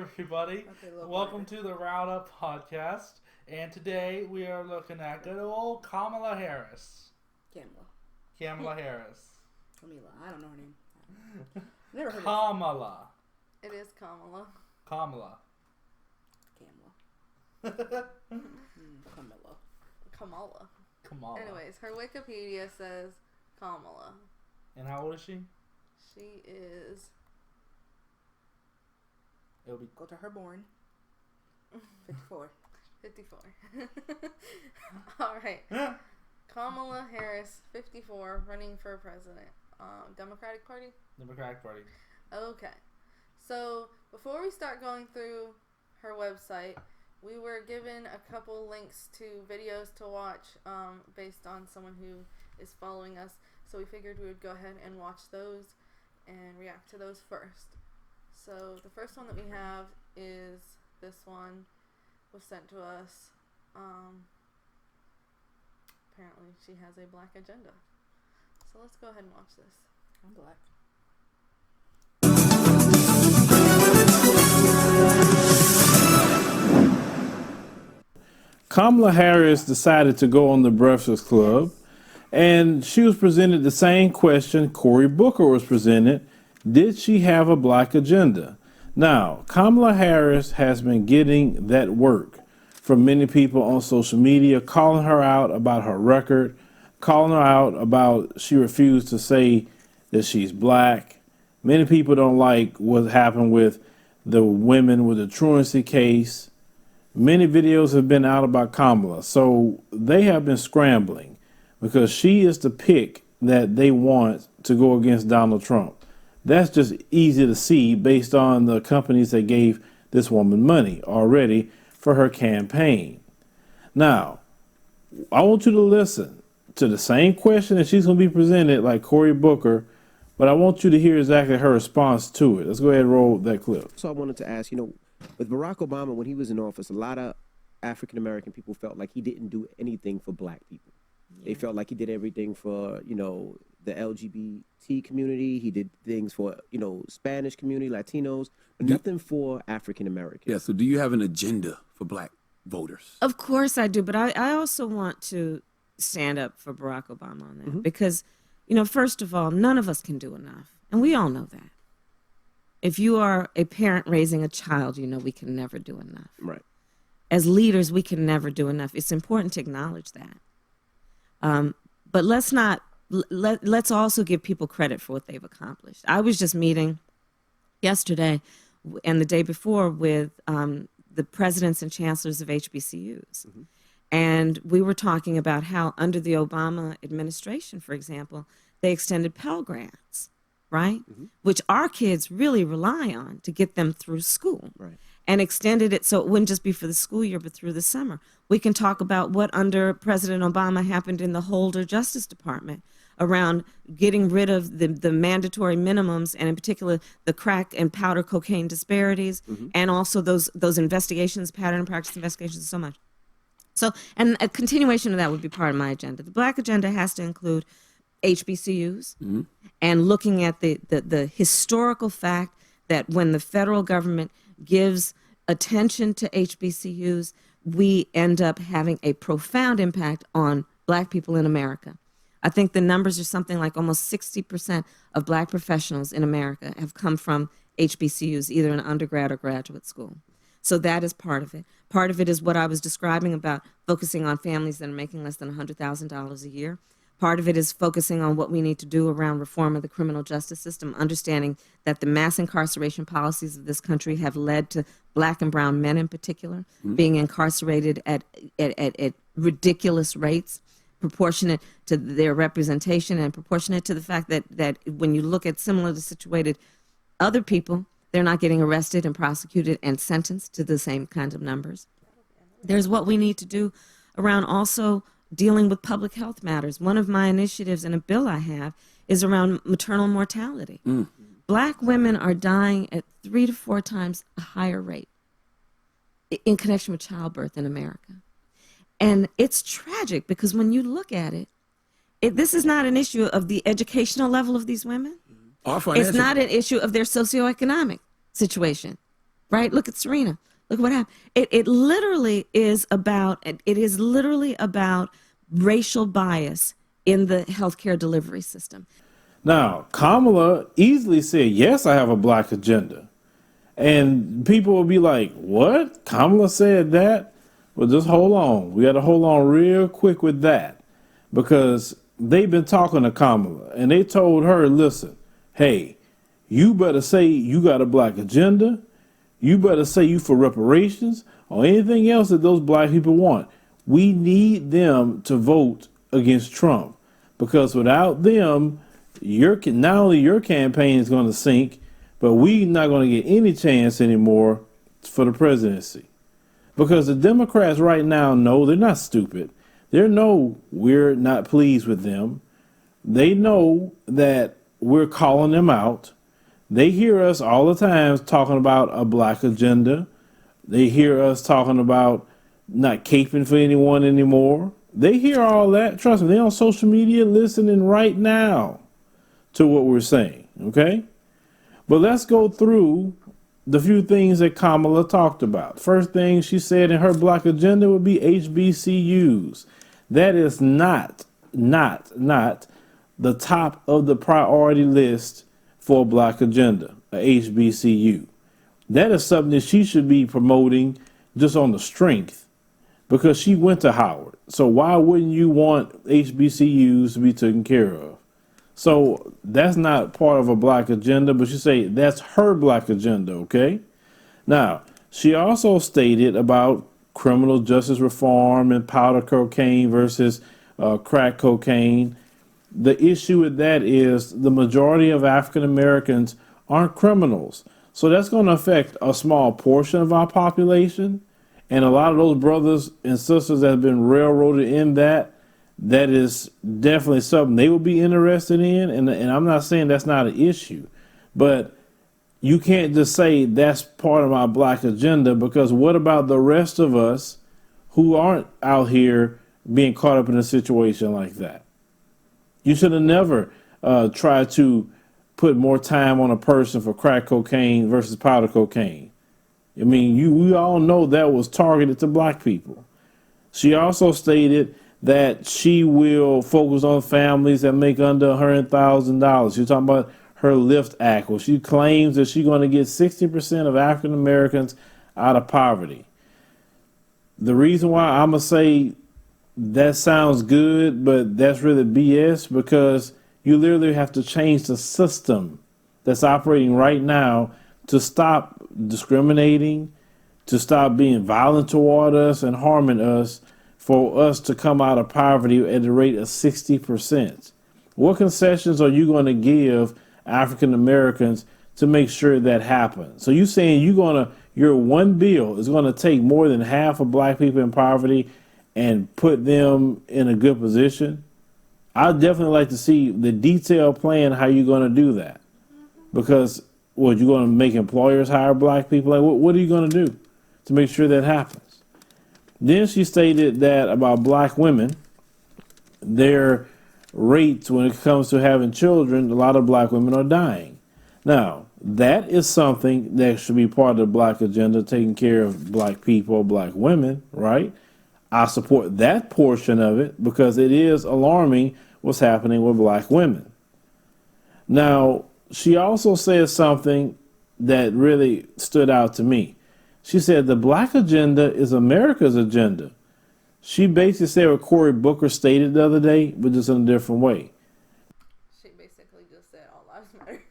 everybody. Welcome to the Roundup podcast. And today we are looking at good old Kamala Harris. Kamala Harris. Kamala. I don't know her name. Never heard Kamala. It is Kamala. Kamala. Kamala. Kamala. Anyways, her Wikipedia says Kamala. And how old is she? She is... It'll be... Go to her born. 54. 54. Alright. Kamala Harris, 54, running for president. Democratic Party? Democratic Party. Okay. So, before we start going through her website, we were given a couple links to videos to watch based on someone who is following us. So we figured we would go ahead and watch those and react to those first. So the first one that we have is this one. Was sent to us. Apparently she has a black agenda. So let's go ahead and watch this. I'm black. Kamala Harris decided to go on the Breakfast Club, and she was presented the same question Cory Booker was presented. Did she have a black agenda? Now, Kamala Harris has been getting that work from many people on social media, calling her out about her record, calling her out about she refused to say that she's black. Many people don't like what happened with the women with the truancy case. Many videos have been out about Kamala, so they have been scrambling because she is the pick that they want to go against Donald Trump. That's just easy to see based on the companies that gave this woman money already for her campaign. Now, I want you to listen to the same question that she's going to be presented like Cory Booker, but I want you to hear exactly her response to it. Let's go ahead and roll that clip. So I wanted to ask, with Barack Obama, when he was in office, a lot of African-American people felt like he didn't do anything for black people. Yeah. They felt like he did everything for, the LGBT community. He did things for, Spanish community, Latinos, but nothing for African-Americans. Yeah, so do you have an agenda for black voters? Of course I do, but I also want to stand up for Barack Obama on that because, first of all, none of us can do enough, and we all know that. If you are a parent raising a child, we can never do enough. Right. As leaders, we can never do enough. It's important to acknowledge that. But let's also give people credit for what they've accomplished. I was just meeting yesterday and the day before with the presidents and chancellors of HBCUs. And we were talking about how under the Obama administration, for example, they extended Pell Grants, right? Which our kids really rely on to get them through school. Right. And extended it so it wouldn't just be for the school year, but through the summer. We can talk about what under President Obama happened in the Holder Justice Department around getting rid of the mandatory minimums, and in particular the crack and powder cocaine disparities, and also those investigations, pattern and practice investigations, and so much. So, and a continuation of that would be part of my agenda. The black agenda has to include HBCUs and looking at the historical fact that when the federal government gives attention to HBCUs, we end up having a profound impact on black people in America. I think the numbers are something like almost 60% of black professionals in America have come from HBCUs, either in undergrad or graduate school. So that is part of it. Part of it is what I was describing about focusing on families that are making less than $100,000 a year. Part of it is focusing on what we need to do around reform of the criminal justice system, understanding that the mass incarceration policies of this country have led to black and brown men in particular being incarcerated at ridiculous rates, proportionate to their representation and proportionate to the fact that when you look at similarly situated other people, they're not getting arrested and prosecuted and sentenced to the same kinds of numbers. There's what we need to do around also dealing with public health matters. One of my initiatives in a bill I have is around maternal mortality. Black women are dying at 3 to 4 times a higher rate in connection with childbirth in America. And it's tragic because when you look at it, this is not an issue of the educational level of these women. It's not an issue of their socioeconomic situation. right? Look at Serena. Look what happened. It literally is about, it is literally about racial bias in the healthcare delivery system. Now, Kamala easily said, yes, I have a black agenda. And people will be like, what? Kamala said that? Well, just hold on. We got to hold on real quick with that, because they've been talking to Kamala and they told her, listen, hey, you better say you got a black agenda. You better say you for reparations or anything else that those black people want. We need them to vote against Trump, because without them, not only your campaign is going to sink, but we're not going to get any chance anymore for the presidency. Because the Democrats right now know they're not stupid. They know we're not pleased with them. They know that we're calling them out. They hear us all the time talking about a black agenda. They hear us talking about not caping for anyone anymore. They hear all that. Trust me, they're on social media listening right now to what we're saying, okay? But let's go through the few things that Kamala talked about. First thing she said in her black agenda would be HBCUs. That is not the top of the priority list for a black agenda, a HBCU. That is something that she should be promoting just on the strength, because she went to Howard. So why wouldn't you want HBCUs to be taken care of? So that's not part of a black agenda, but she say that's her black agenda, okay? Now, she also stated about criminal justice reform and powder cocaine versus crack cocaine. The issue with that is the majority of African Americans aren't criminals. So that's going to affect a small portion of our population. And a lot of those brothers and sisters that have been railroaded in that is definitely something they will be interested in. And I'm not saying that's not an issue, but you can't just say that's part of my black agenda, because what about the rest of us who aren't out here being caught up in a situation like that? You should have never tried to put more time on a person for crack cocaine versus powder cocaine. I mean, we all know that was targeted to black people. She also stated that she will focus on families that make under $100,000. She's talking about her LIFT Act, where she claims that she's going to get 60% of African Americans out of poverty. The reason why I'm going to say that sounds good, but that's really BS, because you literally have to change the system that's operating right now to stop discriminating, to stop being violent toward us and harming us, for us to come out of poverty at the rate of 60%. What concessions are you going to give African Americans to make sure that happens? So you saying your one bill is going to take more than half of black people in poverty and put them in a good position? I'd definitely like to see the detailed plan how you're going to do that. Because you're going to make employers hire black people? Like, what are you going to do to make sure that happens? Then she stated that about black women, their rates when it comes to having children, a lot of black women are dying. Now, that is something that should be part of the black agenda, taking care of black people, black women, right? I support that portion of it, because it is alarming what's happening with black women. Now, she also said something that really stood out to me. She said the black agenda is America's agenda. She basically said what Cory Booker stated the other day, but just in a different way. She basically just said all lives matter.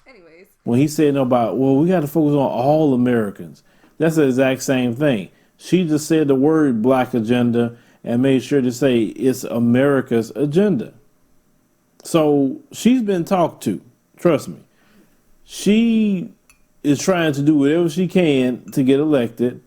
Anyways. When he said about, we got to focus on all Americans. That's the exact same thing. She just said the word black agenda and made sure to say it's America's agenda. So she's been talked to. Trust me. She is trying to do whatever she can to get elected,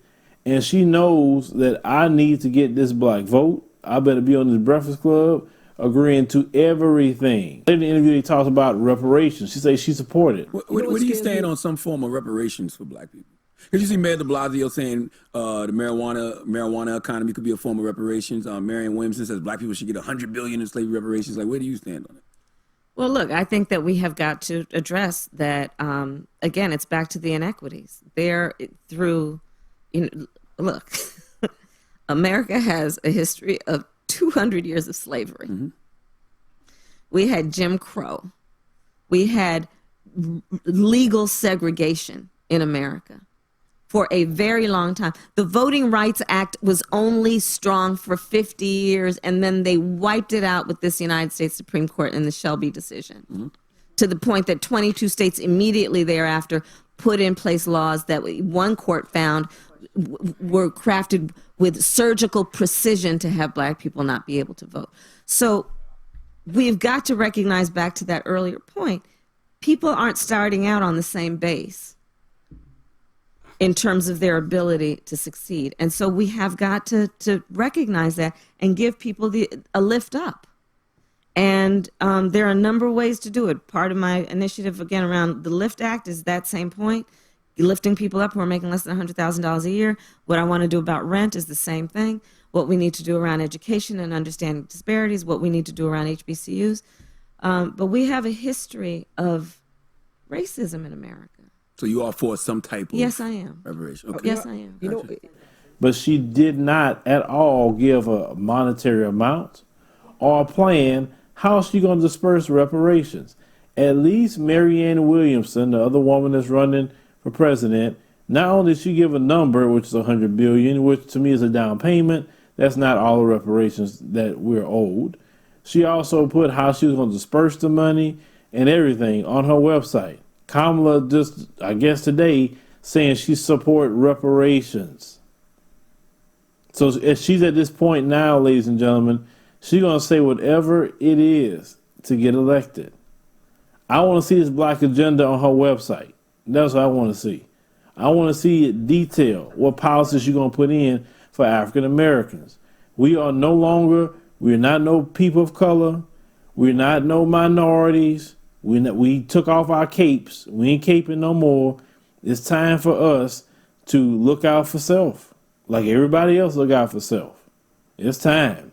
and she knows that I need to get this black vote. I better be on this Breakfast Club agreeing to everything. In the interview, they talked about reparations. She says she supported. Where do you stand on some form of reparations for black people? Because you see Mayor de Blasio saying the marijuana economy could be a form of reparations. Marianne Williamson says black people should get $100 billion in slavery reparations. Like, where do you stand on it? Well, look, I think that we have got to address that. Again, it's back to the inequities. There, through, look, America has a history of 200 years of slavery. Mm-hmm. We had Jim Crow. We had legal segregation in America for a very long time. The Voting Rights Act was only strong for 50 years, and then they wiped it out with this United States Supreme Court in the Shelby decision, to the point that 22 states immediately thereafter put in place laws that one court found were crafted with surgical precision to have Black people not be able to vote. So we've got to recognize, back to that earlier point, people aren't starting out on the same base in terms of their ability to succeed. And so we have got to recognize that and give people a lift up. And there are a number of ways to do it. Part of my initiative, again, around the LIFT Act is that same point, lifting people up who are making less than $100,000 a year. What I want to do about rent is the same thing. What we need to do around education and understanding disparities, what we need to do around HBCUs. But we have a history of racism in America. So you are for some type of yes, I am. reparation? Okay. Yes, I am. You know, But she did not at all give a monetary amount or a plan how she going to disperse reparations. At least Marianne Williamson, the other woman that's running for president, not only did she give a number, which is $100 billion, which to me is a down payment. That's not all the reparations that we're owed. She also put how she was going to disperse the money and everything on her website. Kamala just, I guess today, saying she support reparations. So if she's at this point now, ladies and gentlemen, she's going to say whatever it is to get elected. I want to see this Black agenda on her website. That's what I want to see. I want to see it detail what policies she's going to put in for African Americans. We are no longer, we're not no people of color. We're not no minorities. We took off our capes. We ain't caping no more. It's time for us to look out for self. Like everybody else look out for self. It's time.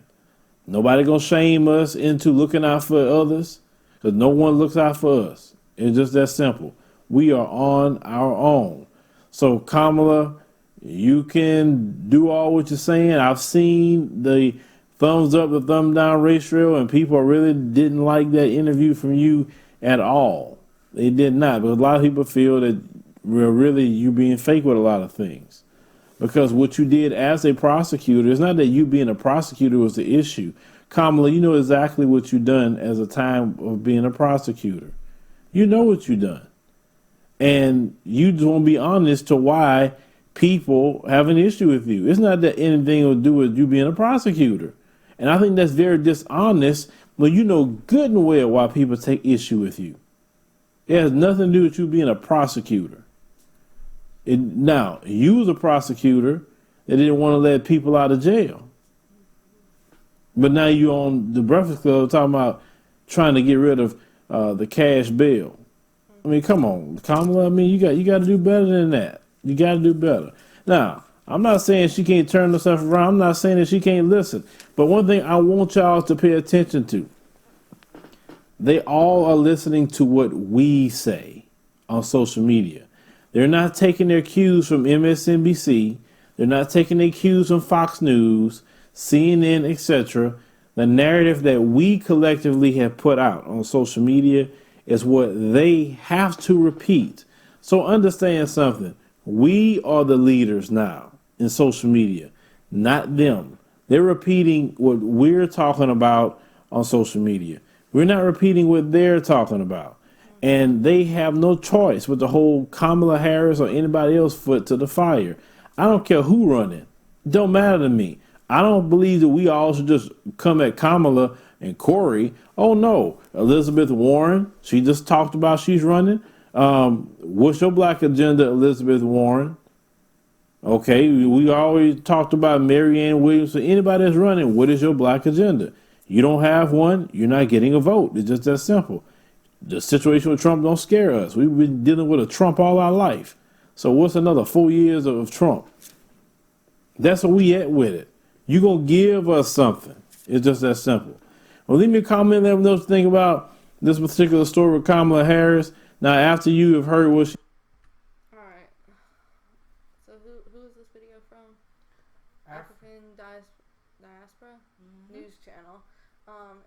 Nobody gonna shame us into looking out for others, because no one looks out for us. It's just that simple. We are on our own. So Kamala, you can do all what you're saying. I've seen the thumbs up, the thumb down ratio, and people really didn't like that interview from you at all. They did not. But a lot of people feel that really you being fake with a lot of things. Because what you did as a prosecutor, it's not that you being a prosecutor was the issue. Kamala, you know exactly what you done as a time of being a prosecutor. You know what you done. And you just want to be honest to why people have an issue with you. It's not that anything will do with you being a prosecutor. And I think that's very dishonest when you know good and well why people take issue with you. It has nothing to do with you being a prosecutor. Now, you was a prosecutor that didn't want to let people out of jail. But now you on the Breakfast Club talking about trying to get rid of the cash bail. I mean, come on, Kamala. I mean, you got to do better than that. You got to do better. Now, I'm not saying she can't turn herself around. I'm not saying that she can't listen. But one thing I want y'all to pay attention to, they all are listening to what we say on social media. They're not taking their cues from MSNBC. They're not taking their cues from Fox News, CNN, etc. The narrative that we collectively have put out on social media is what they have to repeat. So understand something. We are the leaders now in social media, not them. They're repeating what we're talking about on social media. We're not repeating what they're talking about. And they have no choice but to hold Kamala Harris or anybody else foot to the fire. I don't care who run it. It don't matter to me. I don't believe that we all should just come at Kamala and Corey. Oh, no. Elizabeth Warren, she just talked about she's running. What's your Black agenda, Elizabeth Warren? Okay, we always talked about Marianne Williamson. Anybody that's running, what is your Black agenda? You don't have one, you're not getting a vote. It's just that simple. The situation with Trump don't scare us. We've been dealing with a Trump all our life. So what's another 4 years of Trump? That's where we at with it. You're going to give us something. It's just that simple. Well, leave me a comment. Let me know what you think about this particular story with Kamala Harris. Now, after you have heard what she... All right. So who is this video from? African Diaspora News Channel.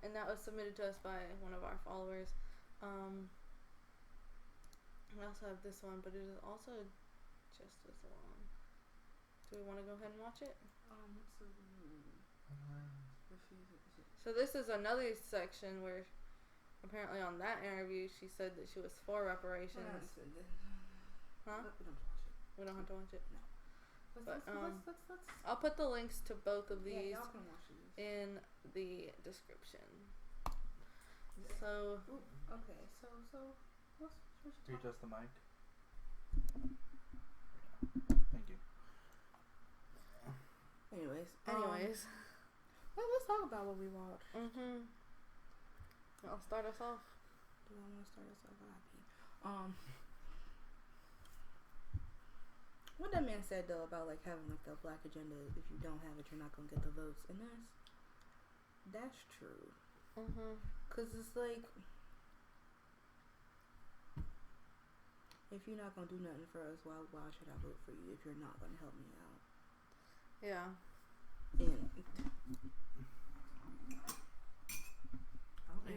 And that was submitted to us by one of our followers. We also have this one, but it is also just as long. Do we want to go ahead and watch it? So this is another section where apparently on that interview she said that she was for reparations. Huh? We don't have to watch it? No. But let's I'll put the links to both of these in the description. So okay, so what's adjust the mic. Thank you. Anyways, let's talk about what we watched. I'll start us off. Do I want to start us off? What that man said though about like having like the black agenda, if you don't have it, you're not gonna get the votes, and that's true. Cause it's like, if you're not gonna do nothing for us, why should I vote for you if you're not gonna help me out? Yeah. And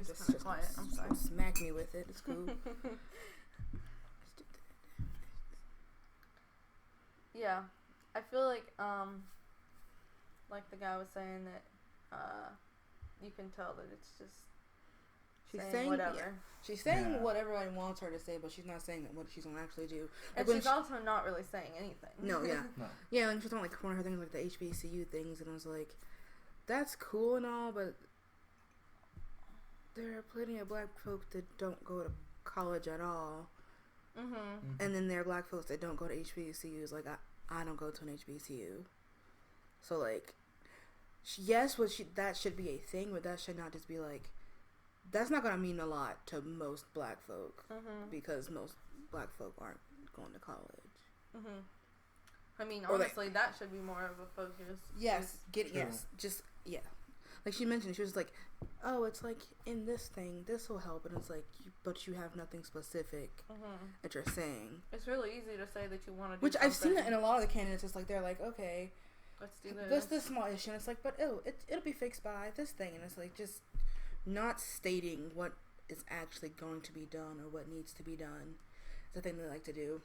It's just kind of quiet. I'm sorry. Smack me with it. It's cool. Yeah, I feel like the guy was saying that you can tell that it's just she's saying whatever. Yeah. She's saying what everybody wants her to say, but she's not saying what she's gonna actually do. And she's also not really saying anything. No, yeah, yeah. And she's on like one of her things, like the HBCU things, and I was like, that's cool and all, but there are plenty of black folks that don't go to college at all. And then there are black folks that don't go to HBCUs. Like I don't go to an HBCU, so like, yes, that should be a thing, but that should not just be like. That's not gonna mean a lot to most black folk because most black folk aren't going to college. I mean, honestly, that should be more of a focus. Yes, Like she mentioned, she was like, "Oh, it's like in this thing, this will help," and it's like, but you have nothing specific that you're saying. It's really easy to say that you want to do Which something. I've seen that in a lot of the candidates. It's like they're like, "Okay, let's do this. What's this small issue?" And it's like, but it'll be fixed by this thing, and it's like just not stating what is actually going to be done or what needs to be done. It's the thing they like to do.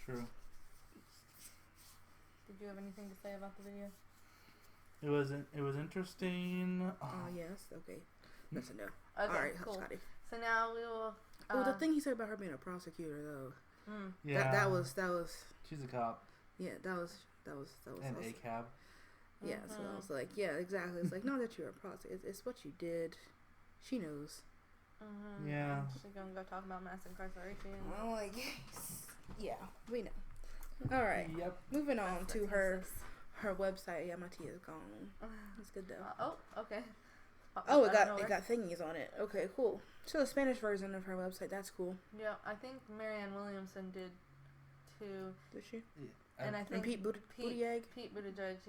True. Did you have anything to say about the video? It was interesting. Oh yes, okay. That's a no. Okay, all right, cool. Scotty. So now we will. The thing he said about her being a prosecutor, though. Yeah. That was. She's a cop. Yeah, that was. And a cab. Yeah, so I was like, yeah, exactly. It's like, not that you're a prosecutor. It's what you did. She knows. Yeah. She's gonna go talk about mass incarceration. I'm like, yeah, we know. All right. Yep. Moving on to her website. Yeah, my tea is gone. It's good though. Okay. It got thingies on it. Okay, cool. So the Spanish version of her website. That's cool. Yeah, I think Marianne Williamson did too. Did she? Yeah. And I think Pete Buttigieg,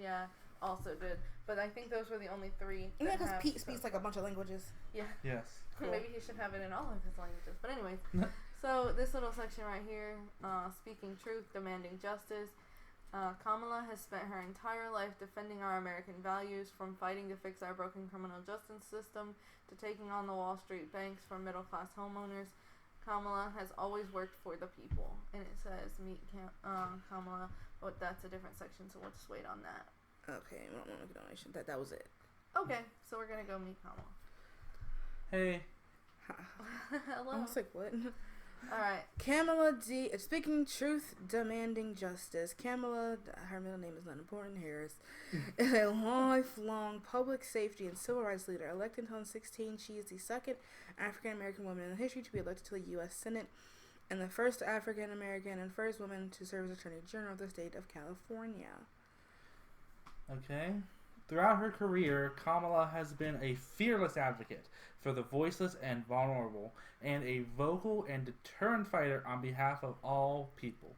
yeah, also did. But I think those were the only three. Yeah, because Pete speaks like a bunch of languages. Yeah. Yes. Cool. Maybe he should have it in all of his languages. But anyways, so this little section right here, speaking truth, demanding justice. Kamala has spent her entire life defending our American values, from fighting to fix our broken criminal justice system to taking on the Wall Street banks for middle-class homeowners. Kamala has always worked for the people. And it says, meet Kamala. But that's a different section, so we'll just wait on that. Okay, we don't want to make a donation. That was it. Okay, so we're going to go meet Kamala. Hey. Hello. I was like, what? Alright. Kamala D. Speaking truth, demanding justice. Kamala, her middle name is not important, Harris, is a lifelong public safety and civil rights leader. Elected in 2016, she is the second African-American woman in history to be elected to the U.S. Senate and the first African-American and first woman to serve as Attorney General of the state of California. Okay. Throughout her career, Kamala has been a fearless advocate for the voiceless and vulnerable, and a vocal and deterrent fighter on behalf of all people.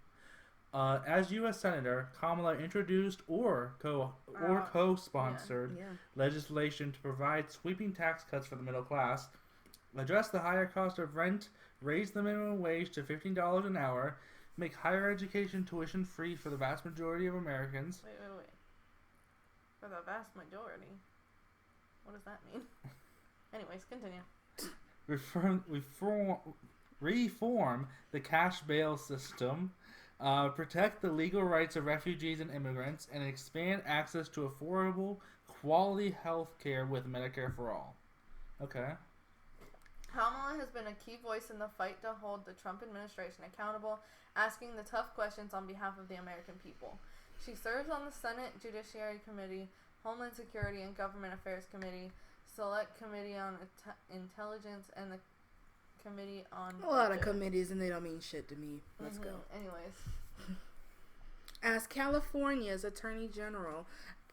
As U.S. Senator, Kamala introduced or co-sponsored legislation to provide sweeping tax cuts for the middle class, address the higher cost of rent, raise the minimum wage to $15 an hour, make higher education tuition free for the vast majority of Americans. Wait. For the vast majority? What does that mean? Anyways, continue. Reform the cash bail system, protect the legal rights of refugees and immigrants, and expand access to affordable, quality health care with Medicare for all. Okay. Kamala has been a key voice in the fight to hold the Trump administration accountable, asking the tough questions on behalf of the American people. She serves on the Senate Judiciary Committee, Homeland Security and Government Affairs Committee, Select Committee on Intelligence, and the Committee on A lot of committees, and they don't mean shit to me. Let's go. Anyways. As California's Attorney General,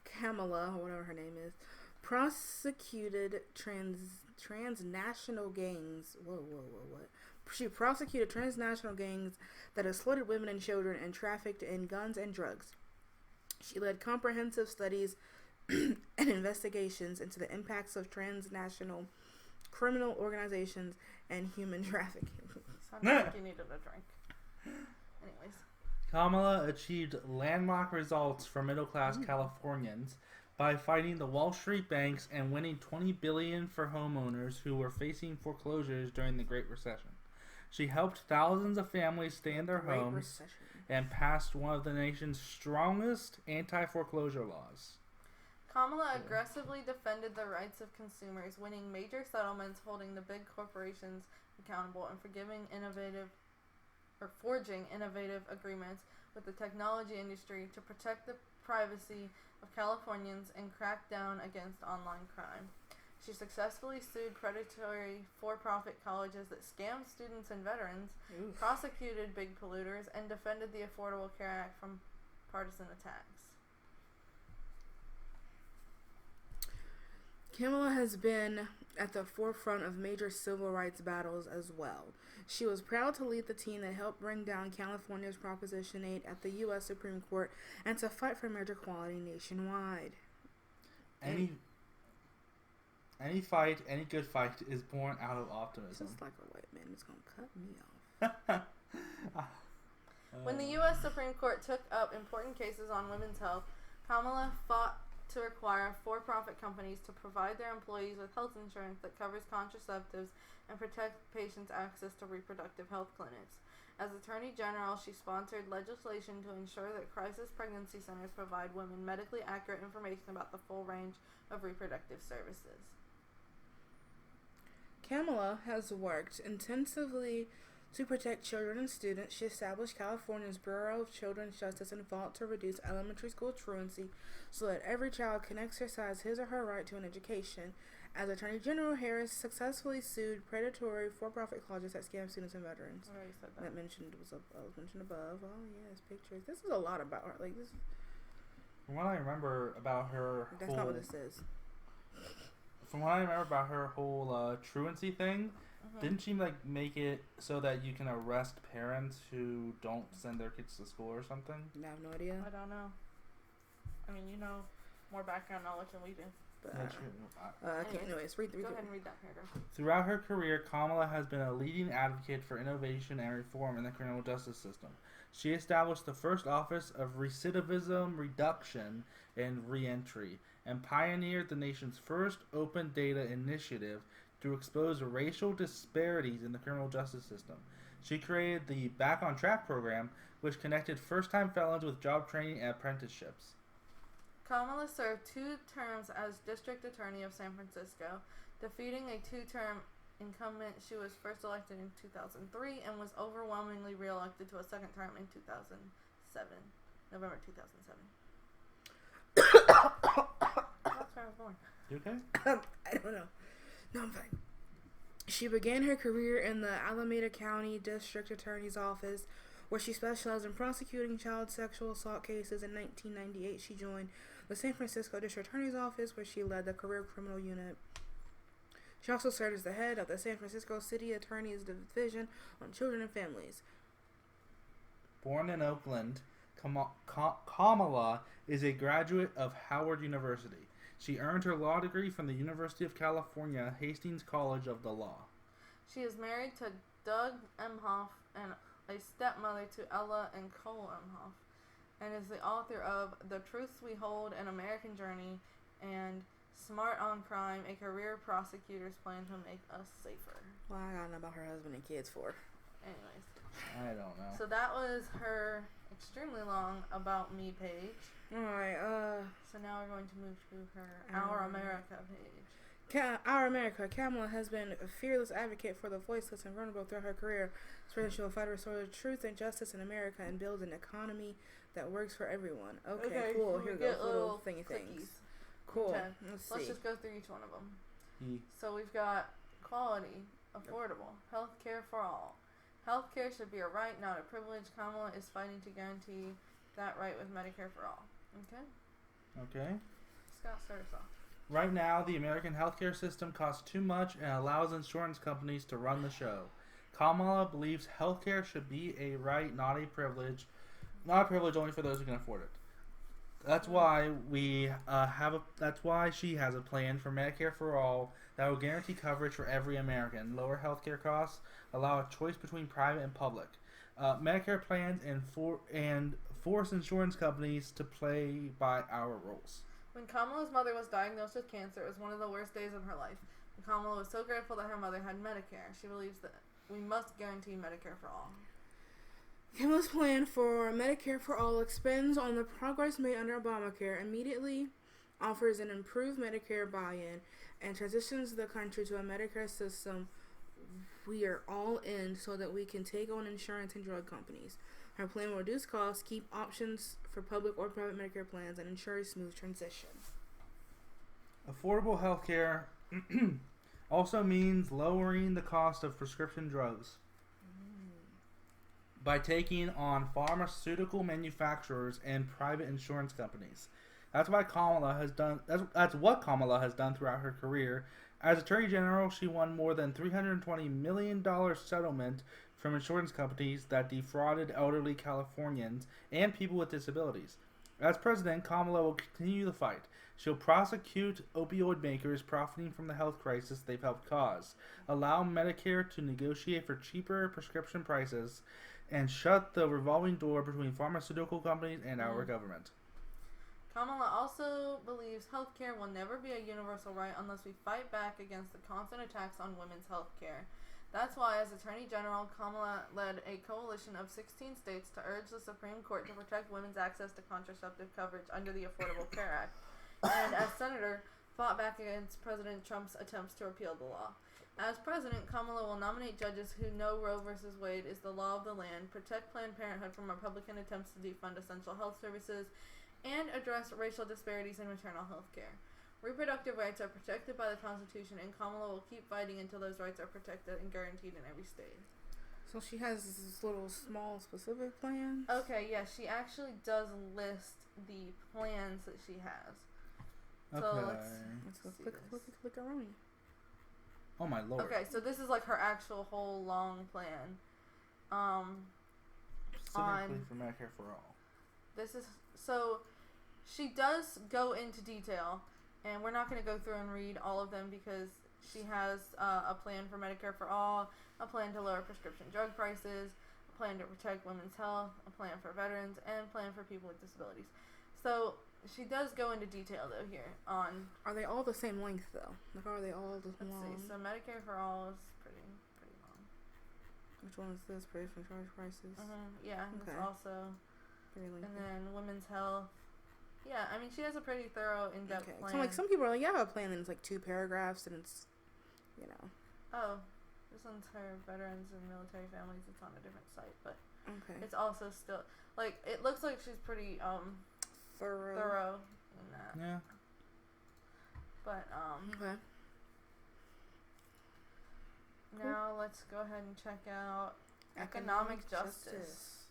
Kamala, or whatever her name is, prosecuted transnational gangs. What? She prosecuted transnational gangs that exploited women and children and trafficked in guns and drugs. She led comprehensive studies and investigations into the impacts of transnational criminal organizations and human trafficking. Sounded like you needed a drink. Anyways. Kamala achieved landmark results for middle-class Californians by fighting the Wall Street banks and winning $20 billion for homeowners who were facing foreclosures during the Great Recession. She helped thousands of families stay in their homes and passed one of the nation's strongest anti-foreclosure laws. Kamala aggressively defended the rights of consumers, winning major settlements, holding the big corporations accountable, and forging innovative agreements with the technology industry to protect the privacy of Californians and crack down against online crime. She successfully sued predatory for-profit colleges that scammed students and veterans, prosecuted big polluters, and defended the Affordable Care Act from partisan attacks. Kamala has been at the forefront of major civil rights battles as well. She was proud to lead the team that helped bring down California's Proposition 8 at the U.S. Supreme Court and to fight for marriage equality nationwide. Any good fight is born out of optimism. Just like a white man is going to cut me off. When the U.S. Supreme Court took up important cases on women's health, Kamala fought to require for-profit companies to provide their employees with health insurance that covers contraceptives and protect patients' access to reproductive health clinics. As Attorney General, she sponsored legislation to ensure that crisis pregnancy centers provide women medically accurate information about the full range of reproductive services. Kamala has worked intensively to protect children and students. She established California's Bureau of Children's Justice and fought to reduce elementary school truancy so that every child can exercise his or her right to an education. As Attorney General, Harris successfully sued predatory for-profit colleges that scam students and veterans. I already said that. That was mentioned above. Oh yes, pictures. This is a lot about her. Like this. From what I remember about her, That's not what this is. From what I remember about her whole truancy thing, didn't she make it so that you can arrest parents who don't send their kids to school or something? I have no idea. I don't know. I mean, you know more background knowledge than we do. But, anyways, read go ahead and read that paragraph. Throughout her career, Kamala has been a leading advocate for innovation and reform in the criminal justice system. She established the first Office of Recidivism Reduction and Reentry and pioneered the nation's first open data initiative to expose racial disparities in the criminal justice system. She created the Back on Track program, which connected first-time felons with job training and apprenticeships. Kamala served 2 terms as District Attorney of San Francisco, defeating a 2-term incumbent. She was first elected in 2003 and was overwhelmingly re-elected to a second term in 2007, November 2007. That's where I was born. You okay? I don't know. No, I'm fine. She began her career in the Alameda County District Attorney's Office, where she specialized in prosecuting child sexual assault cases. In 1998, she joined the San Francisco District Attorney's Office, where she led the Career Criminal Unit. She also served as the head of the San Francisco City Attorney's Division on Children and Families. Born in Oakland, Kamala is a graduate of Howard University. She earned her law degree from the University of California, Hastings College of the Law. She is married to Doug Emhoff and a stepmother to Ella and Cole Emhoff, and is the author of The Truths We Hold, An American Journey, and Smart on Crime, A Career Prosecutor's Plan to Make Us Safer. Well, I gotta know about her husband and kids for. Anyways. I don't know. So that was her extremely long About Me page. Alright, So now we're going to move to her Our America page. Our America. Kamala has been a fearless advocate for the voiceless and vulnerable throughout her career, spreading she will fight to restore truth and justice in America and build an economy that works for everyone. Okay, cool. Here we go. Little thingy things. Cool. Okay. Let's just go through each one of them. E. So we've got quality, affordable, health care for all. Health care should be a right, not a privilege. Kamala is fighting to guarantee that right with Medicare for all. Okay? Okay. Scott, start us off. Right now, the American healthcare system costs too much and allows insurance companies to run the show. Kamala believes healthcare should be a right, not a privilege. Not a privilege only for those who can afford it. That's why that's why she has a plan for Medicare for all that will guarantee coverage for every American, lower healthcare costs, allow a choice between private and public, Medicare plans, and force insurance companies to play by our rules. When Kamala's mother was diagnosed with cancer, it was one of the worst days of her life. And Kamala was so grateful that her mother had Medicare. She believes that we must guarantee Medicare for all. Kamala's plan for Medicare for all expands on the progress made under Obamacare, immediately offers an improved Medicare buy-in, and transitions the country to a Medicare system we are all in so that we can take on insurance and drug companies. Her plan will reduce costs, keep options for public or private Medicare plans, and ensure a smooth transition. Affordable health care also means lowering the cost of prescription drugs by taking on pharmaceutical manufacturers and private insurance companies. That's what Kamala has done throughout her career. As Attorney General, she won more than $320 million settlement from insurance companies that defrauded elderly Californians and people with disabilities. As president, Kamala will continue the fight. She'll prosecute opioid makers profiting from the health crisis they've helped cause, allow Medicare to negotiate for cheaper prescription prices, and shut the revolving door between pharmaceutical companies and our government. Kamala also believes health care will never be a universal right unless we fight back against the constant attacks on women's health care. That's why, as Attorney General, Kamala led a coalition of 16 states to urge the Supreme Court to protect women's access to contraceptive coverage under the Affordable Care Act, and as Senator, fought back against President Trump's attempts to repeal the law. As president, Kamala will nominate judges who know Roe v. Wade is the law of the land, protect Planned Parenthood from Republican attempts to defund essential health services, and address racial disparities in maternal health care. Reproductive rights are protected by the Constitution, and Kamala will keep fighting until those rights are protected and guaranteed in every state. So she has this little small specific plans? Okay, yeah, she actually does list the plans that she has. So let's click around. Oh my lord. Okay, so this is like her actual whole long plan. Specifically for Medicare for all. This is so she does go into detail, and we're not going to go through and read all of them because she has a plan for Medicare for all, a plan to lower prescription drug prices, a plan to protect women's health, a plan for veterans, and a plan for people with disabilities. So she does go into detail though here on. Are they all the same length though? Like, are they all the long? Let's see. So Medicare for all is pretty long. Which one is this? Prescription drug prices. Yeah, okay. It's also very lengthy. And then women's health. Yeah, I mean she has a pretty thorough, in-depth plan. So like some people are like, yeah, I have a plan, and it's like 2 paragraphs, and it's, you know. Oh, this one's her veterans and military families. It's on a different site, but okay. It's also still like it looks like she's pretty thorough in that. Yeah. But okay. Now let's go ahead and check out economic justice.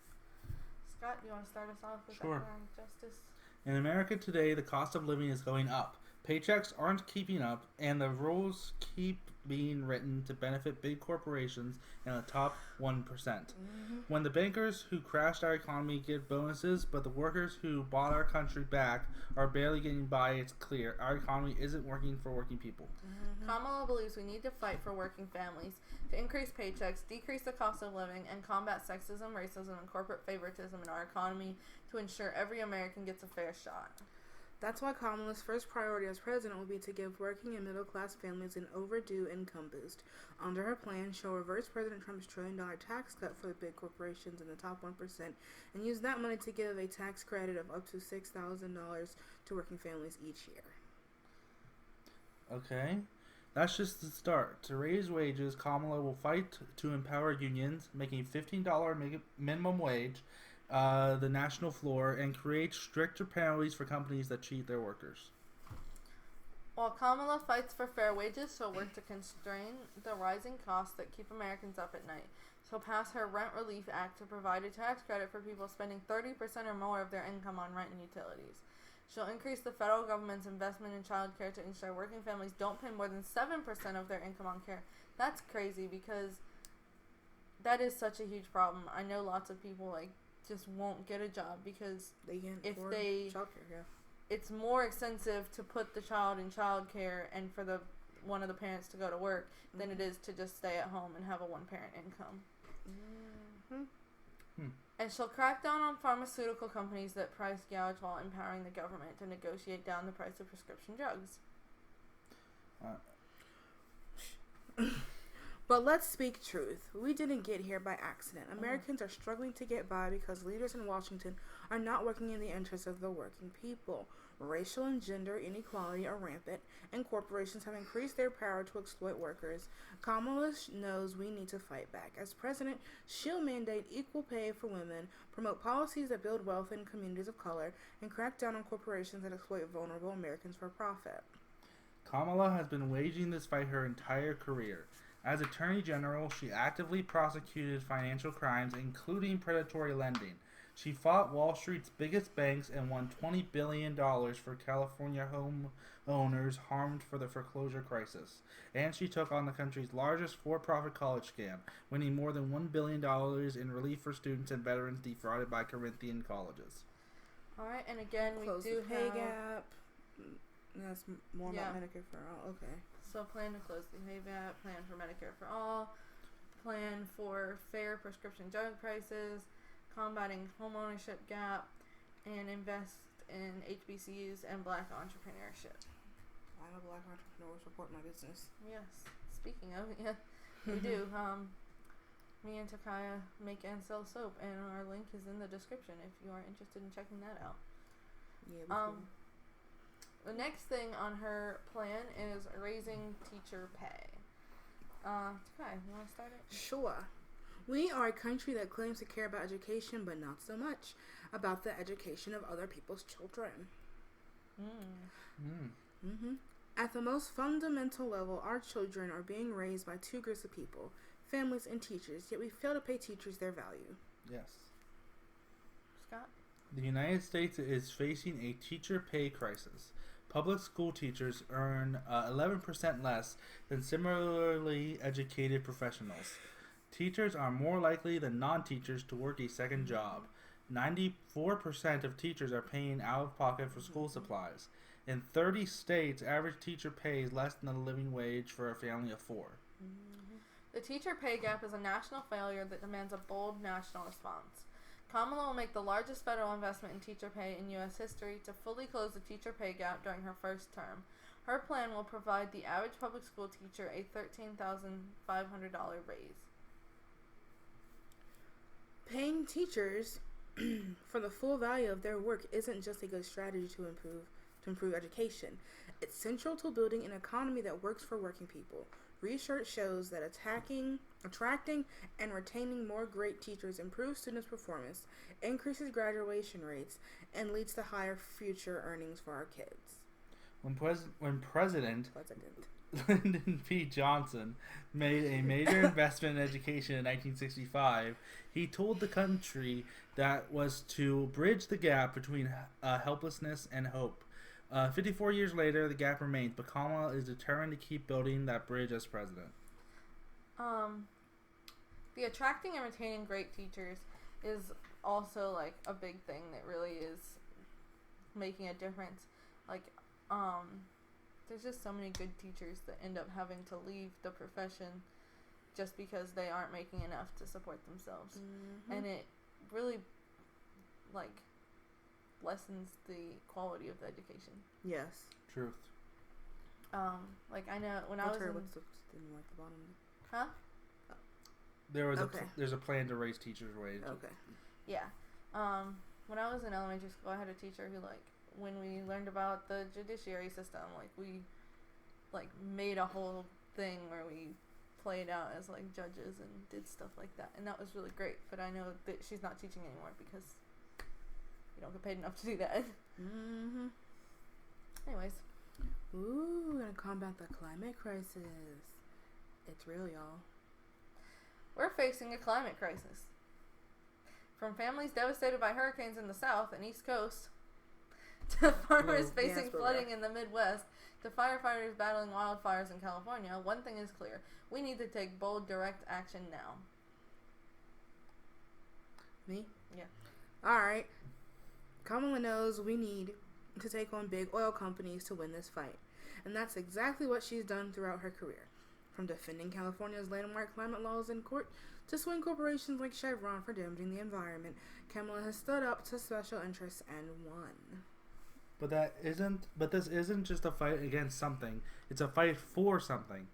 Scott, do you want to start us off with economic justice? In America today, the cost of living is going up. Paychecks aren't keeping up, and the rules keep being written to benefit big corporations and the top 1%. When the bankers who crashed our economy get bonuses, but the workers who bought our country back are barely getting by, it's clear our economy isn't working for working people. Kamala believes we need to fight for working families, to increase paychecks, decrease the cost of living, and combat sexism, racism, and corporate favoritism in our economy to ensure every American gets a fair shot. That's why Kamala's first priority as president will be to give working and middle-class families an overdue income boost. Under her plan, she'll reverse President Trump's trillion-dollar tax cut for the big corporations in the top 1% and use that money to give a tax credit of up to $6,000 to working families each year. Okay, that's just the start. To raise wages, Kamala will fight to empower unions, making $15 minimum wage the national floor, and create stricter penalties for companies that cheat their workers. While Kamala fights for fair wages, she'll work to constrain the rising costs that keep Americans up at night. She'll pass her Rent Relief Act to provide a tax credit for people spending 30% or more of their income on rent and utilities. She'll increase the federal government's investment in child care to ensure working families don't pay more than 7% of their income on care. That's crazy because that is such a huge problem. I know lots of people just won't get a job because They can't if afford they childcare, yeah. it's more expensive to put the child in childcare and for the one of the parents to go to work than it is to just stay at home and have a one-parent income. And she'll crack down on pharmaceutical companies that price gouge while empowering the government to negotiate down the price of prescription drugs. But let's speak truth. We didn't get here by accident. Americans are struggling to get by because leaders in Washington are not working in the interests of the working people. Racial and gender inequality are rampant, and corporations have increased their power to exploit workers. Kamala knows we need to fight back. As president, she'll mandate equal pay for women, promote policies that build wealth in communities of color, and crack down on corporations that exploit vulnerable Americans for profit. Kamala has been waging this fight her entire career. As Attorney General, she actively prosecuted financial crimes, including predatory lending. She fought Wall Street's biggest banks and won $20 billion for California homeowners harmed for the foreclosure crisis. And she took on the country's largest for-profit college scam, winning more than $1 billion in relief for students and veterans defrauded by Corinthian colleges. Alright, and again, we Close do the pay have... gap. That's more Yeah. about Medicare for all. Okay. So plan to close the pay gap, plan for Medicare for all, plan for fair prescription drug prices, combating homeownership gap, and invest in HBCUs and black entrepreneurship. I'm a black entrepreneur. Support my business. Yes. Speaking of, yeah, we do. Me and Takaya make and sell soap, and our link is in the description if you are interested in checking that out. Yeah. The next thing on her plan is raising teacher pay. Takaya, you want to start it? Sure. We are a country that claims to care about education, but not so much about the education of other people's children. At the most fundamental level, our children are being raised by two groups of people, families and teachers, yet we fail to pay teachers their value. Yes. Scott? The United States is facing a teacher pay crisis. Public school teachers earn 11% less than similarly educated professionals. Teachers are more likely than non-teachers to work a second job. 94% of teachers are paying out of pocket for school supplies. In 30 states, average teacher pay is less than the living wage for a family of 4. The teacher pay gap is a national failure that demands a bold national response. Kamala will make the largest federal investment in teacher pay in U.S. history to fully close the teacher pay gap during her first term. Her plan will provide the average public school teacher a $13,500 raise. Paying teachers for the full value of their work isn't just a good strategy to improve education. It's central to building an economy that works for working people. Research shows that attracting and retaining more great teachers improves students' performance, increases graduation rates, and leads to higher future earnings for our kids. When President Lyndon B. Johnson made a major investment in education in 1965, he told the country that was to bridge the gap between helplessness and hope. 54 years later, the gap remains, but Kamala is determined to keep building that bridge as president. The attracting and retaining great teachers is also like a big thing that really is making a difference. Like, there's just so many good teachers that end up having to leave the profession just because they aren't making enough to support themselves. Mm-hmm. And it really, like, lessens the quality of the education. Yes. Truth. Like, I know when I was didn't like the bottom. Huh? There's a plan to raise teachers' wages. Okay. Yeah. When I was in elementary school, I had a teacher who, like, when we learned about the judiciary system, like, we, like, made a whole thing where we played out as, like, judges and did stuff like that. And that was really great. But I know that she's not teaching anymore because you don't get paid enough to do that. Mm-hmm. Anyways. Ooh, we're gonna combat the climate crisis. It's real, y'all. We're facing a climate crisis. From families devastated by hurricanes in the south and east coast, to farmers facing flooding in the Midwest, to firefighters battling wildfires in California, one thing is clear. We need to take bold, direct action now. Me? Yeah. Alright. Kamala knows we need to take on big oil companies to win this fight. And that's exactly what she's done throughout her career. From defending California's landmark climate laws in court to suing corporations like Chevron for damaging the environment, Kamala has stood up to special interests and won. But this isn't just a fight against something. It's a fight for something.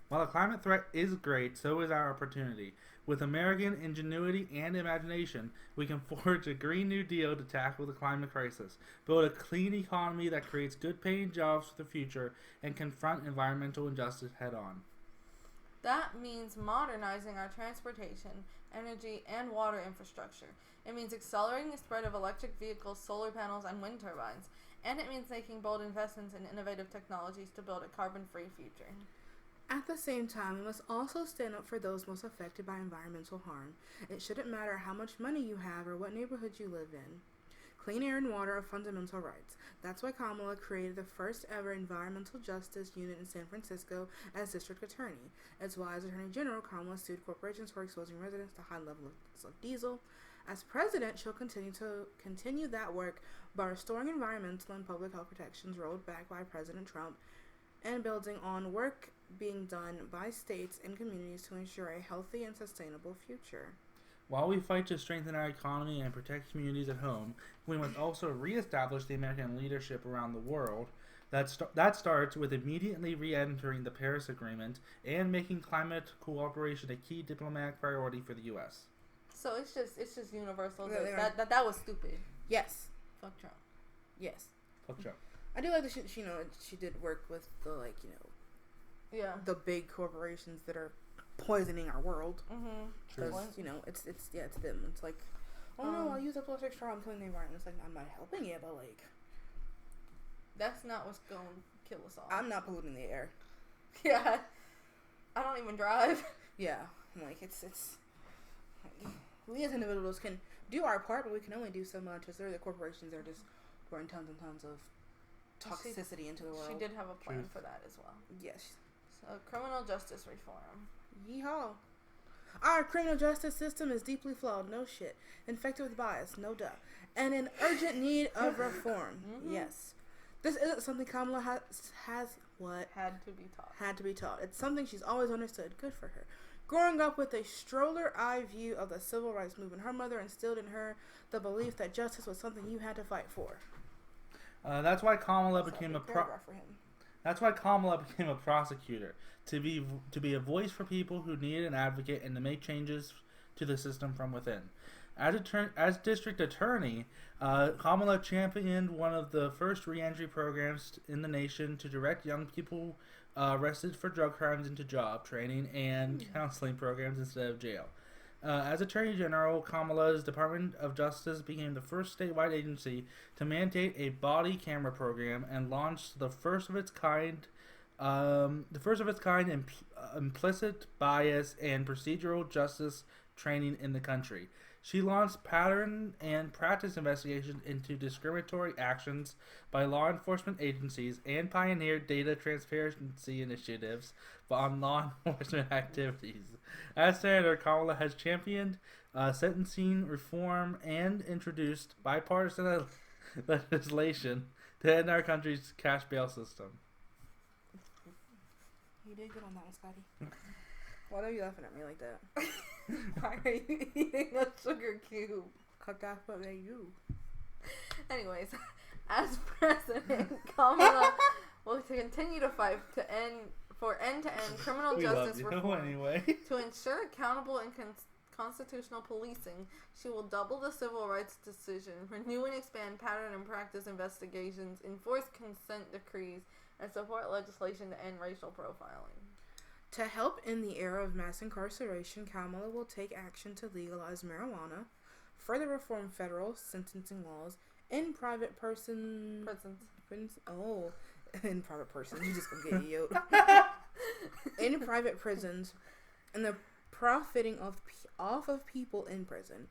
While the climate threat is great, so is our opportunity. With American ingenuity and imagination, we can forge a Green New Deal to tackle the climate crisis, build a clean economy that creates good-paying jobs for the future, and confront environmental injustice head-on. That means modernizing our transportation, energy, and water infrastructure. It means accelerating the spread of electric vehicles, solar panels, and wind turbines. And it means making bold investments in innovative technologies to build a carbon-free future. At the same time, we must also stand up for those most affected by environmental harm. It shouldn't matter how much money you have or what neighborhood you live in. Clean air and water are fundamental rights. That's why Kamala created the first ever environmental justice unit in San Francisco as district attorney. It's why, as Attorney General, Kamala sued corporations for exposing residents to high levels of diesel. As president, she'll continue that work by restoring environmental and public health protections rolled back by President Trump and building on work being done by states and communities to ensure a healthy and sustainable future. While we fight to strengthen our economy and protect communities at home, we must also reestablish the American leadership around the world. That starts with immediately re-entering the Paris Agreement and making climate cooperation a key diplomatic priority for the U.S. So it's just universal. Yeah, That was stupid. Yes. Fuck Trump. Yes. Fuck Trump. I do like that she did work with the yeah, the big corporations that are poisoning our world. Mm-hmm. Because it's them. It's like, oh no, I'll use a plastic straw. I'm killing the environment. It's like, I'm not helping you, but like, that's not what's going to kill us all. I'm not polluting the air. Yeah, I don't even drive. Yeah, I'm like it's we as individuals can do our part, but we can only do so much. Because there are the corporations that are just pouring tons and tons of toxicity into the world. She did have a plan for that as well. Yes. So criminal justice reform. Yeehaw. Our criminal justice system is deeply flawed, no shit. Infected with bias, no duh. And in urgent need of reform. Mm-hmm. Yes. This isn't something Kamala has what? Had to be taught. Had to be taught. It's something she's always understood. Good for her. Growing up with a stroller eye view of the civil rights movement, her mother instilled in her the belief that justice was something you had to fight for. That's why Kamala became That's why Kamala became a prosecutor, to be a voice for people who needed an advocate and to make changes to the system from within. As district attorney, Kamala championed one of the first reentry programs in the nation to direct young people arrested for drug crimes into job training and counseling programs instead of jail. As Attorney General, Kamala's Department of Justice became the first statewide agency to mandate a body camera program and launched the first of its kind implicit bias and procedural justice training in the country. She launched pattern and practice investigations into discriminatory actions by law enforcement agencies and pioneered data transparency initiatives on law enforcement activities. As Senator, Kamala has championed sentencing reform and introduced bipartisan legislation to end our country's cash bail system. You did good on that one, Scotty. Why are you laughing at me like that? Why are you eating a sugar cube? Cause that's what they do. Anyways, as president, Kamala will continue to fight for end-to-end criminal justice reform. Anyway. To ensure accountable and constitutional policing, she will double the civil rights decision, renew and expand pattern and practice investigations, enforce consent decrees, and support legislation to end racial profiling. To help in the era of mass incarceration, Kamala will take action to legalize marijuana, further reform federal sentencing laws, in private prisons. Oh, in private persons. You just gonna get yoked. In private prisons, and the profiting off of people in prison,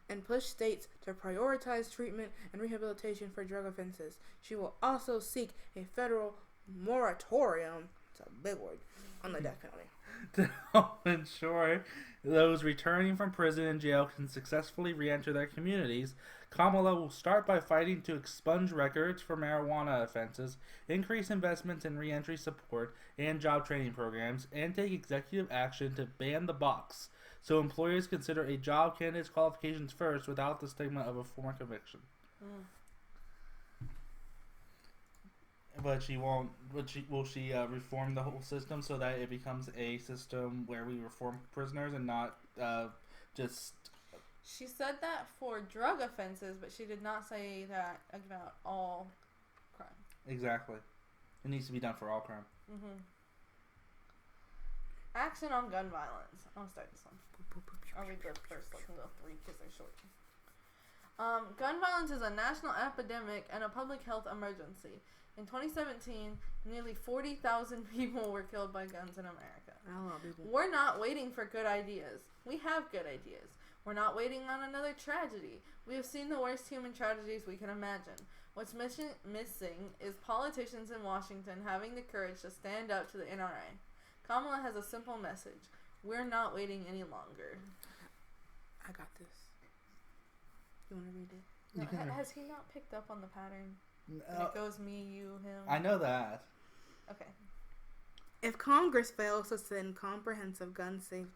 and push states to prioritize treatment and rehabilitation for drug offenses. She will also seek a federal moratorium. It's a big word. On the death penalty. To help ensure those returning from prison and jail can successfully re-enter their communities, Kamala will start by fighting to expunge records for marijuana offenses, increase investments in re-entry support and job training programs, and take executive action to ban the box, so employers consider a job candidate's qualifications first without the stigma of a former conviction. But she won't. Will she reform the whole system so that it becomes a system where we reform prisoners and not just? She said that for drug offenses, but she did not say that about all crime. Exactly. It needs to be done for all crime. Mm-hmm. Action on gun violence. I'll start this one. I'll read the first little three because they're short. Gun violence is a national epidemic and a public health emergency. In 2017, nearly 40,000 people were killed by guns in America. We're not waiting for good ideas. We have good ideas. We're not waiting on another tragedy. We have seen the worst human tragedies we can imagine. What's missing is politicians in Washington having the courage to stand up to the NRA. Kamala has a simple message. We're not waiting any longer. I got this. You want to read it? No, has he not picked up on the pattern? It goes me, you, him. I know that. Okay. If Congress fails to send comprehensive gun safety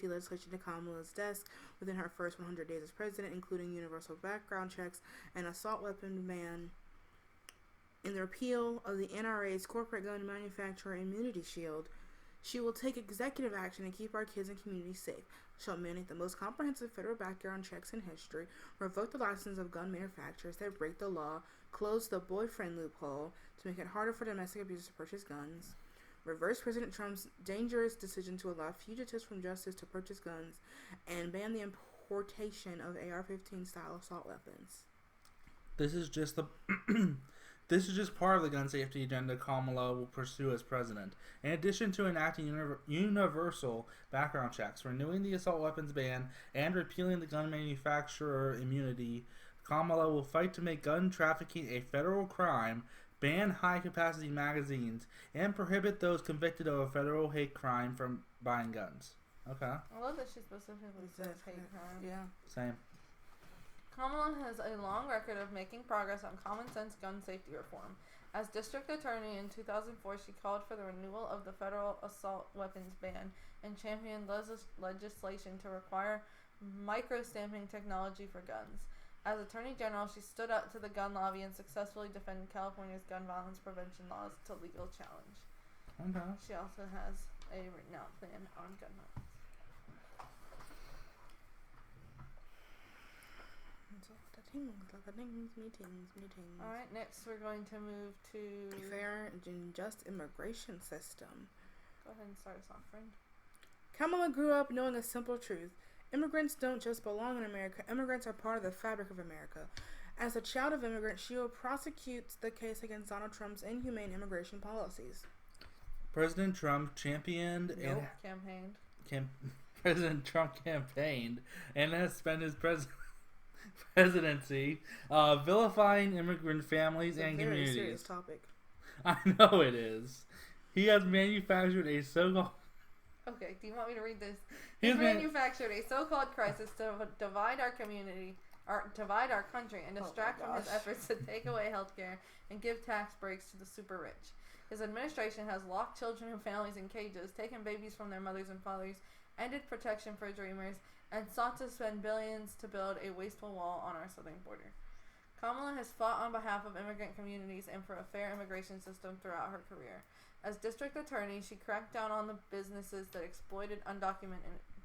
legislation to Kamala's desk within her first 100 days as president, including universal background checks and assault weapon ban, in the repeal of the NRA's corporate gun manufacturer immunity shield, she will take executive action to keep our kids and communities safe. She'll mandate the most comprehensive federal background checks in history, revoke the license of gun manufacturers that break the law, close the boyfriend loophole to make it harder for domestic abusers to purchase guns, reverse President Trump's dangerous decision to allow fugitives from justice to purchase guns, and ban the importation of AR-15 style assault weapons. This is just the This is just part of the gun safety agenda Kamala will pursue as president. In addition to enacting universal background checks, renewing the assault weapons ban, and repealing the gun manufacturer immunity, Kamala will fight to make gun trafficking a federal crime, ban high-capacity magazines, and prohibit those convicted of a federal hate crime from buying guns. Okay. I love that she specifically says hate crime. Yeah. Same. Kamala has a long record of making progress on common sense gun safety reform. As district attorney in 2004, she called for the renewal of the federal assault weapons ban and championed legislation to require micro-stamping technology for guns. As Attorney General, she stood up to the gun lobby and successfully defended California's gun violence prevention laws to legal challenge. Okay. She also has a written out plan on gun violence. Meetings. Alright, next we're going to move to Fair and just immigration system. Go ahead and start us off, friend. Kamala grew up knowing a simple truth. Immigrants don't just belong in America. Immigrants are part of the fabric of America. As a child of immigrants, she will prosecute the case against Donald Trump's inhumane immigration policies. President Trump championed Campaigned. President Trump campaigned and has spent his presidency vilifying immigrant families and Very communities. serious topic. I know it is. He has manufactured a so-called... Okay, do you want me to read this? He He's has manufactured a so-called crisis to divide our community, or divide our country, and distract from his efforts to take away health care and give tax breaks to the super rich. His administration has locked children and families in cages, taken babies from their mothers and fathers, ended protection for dreamers, and sought to spend billions to build a wasteful wall on our southern border. Kamala has fought on behalf of immigrant communities and for a fair immigration system throughout her career. As district attorney, she cracked down on the businesses that exploited undocumented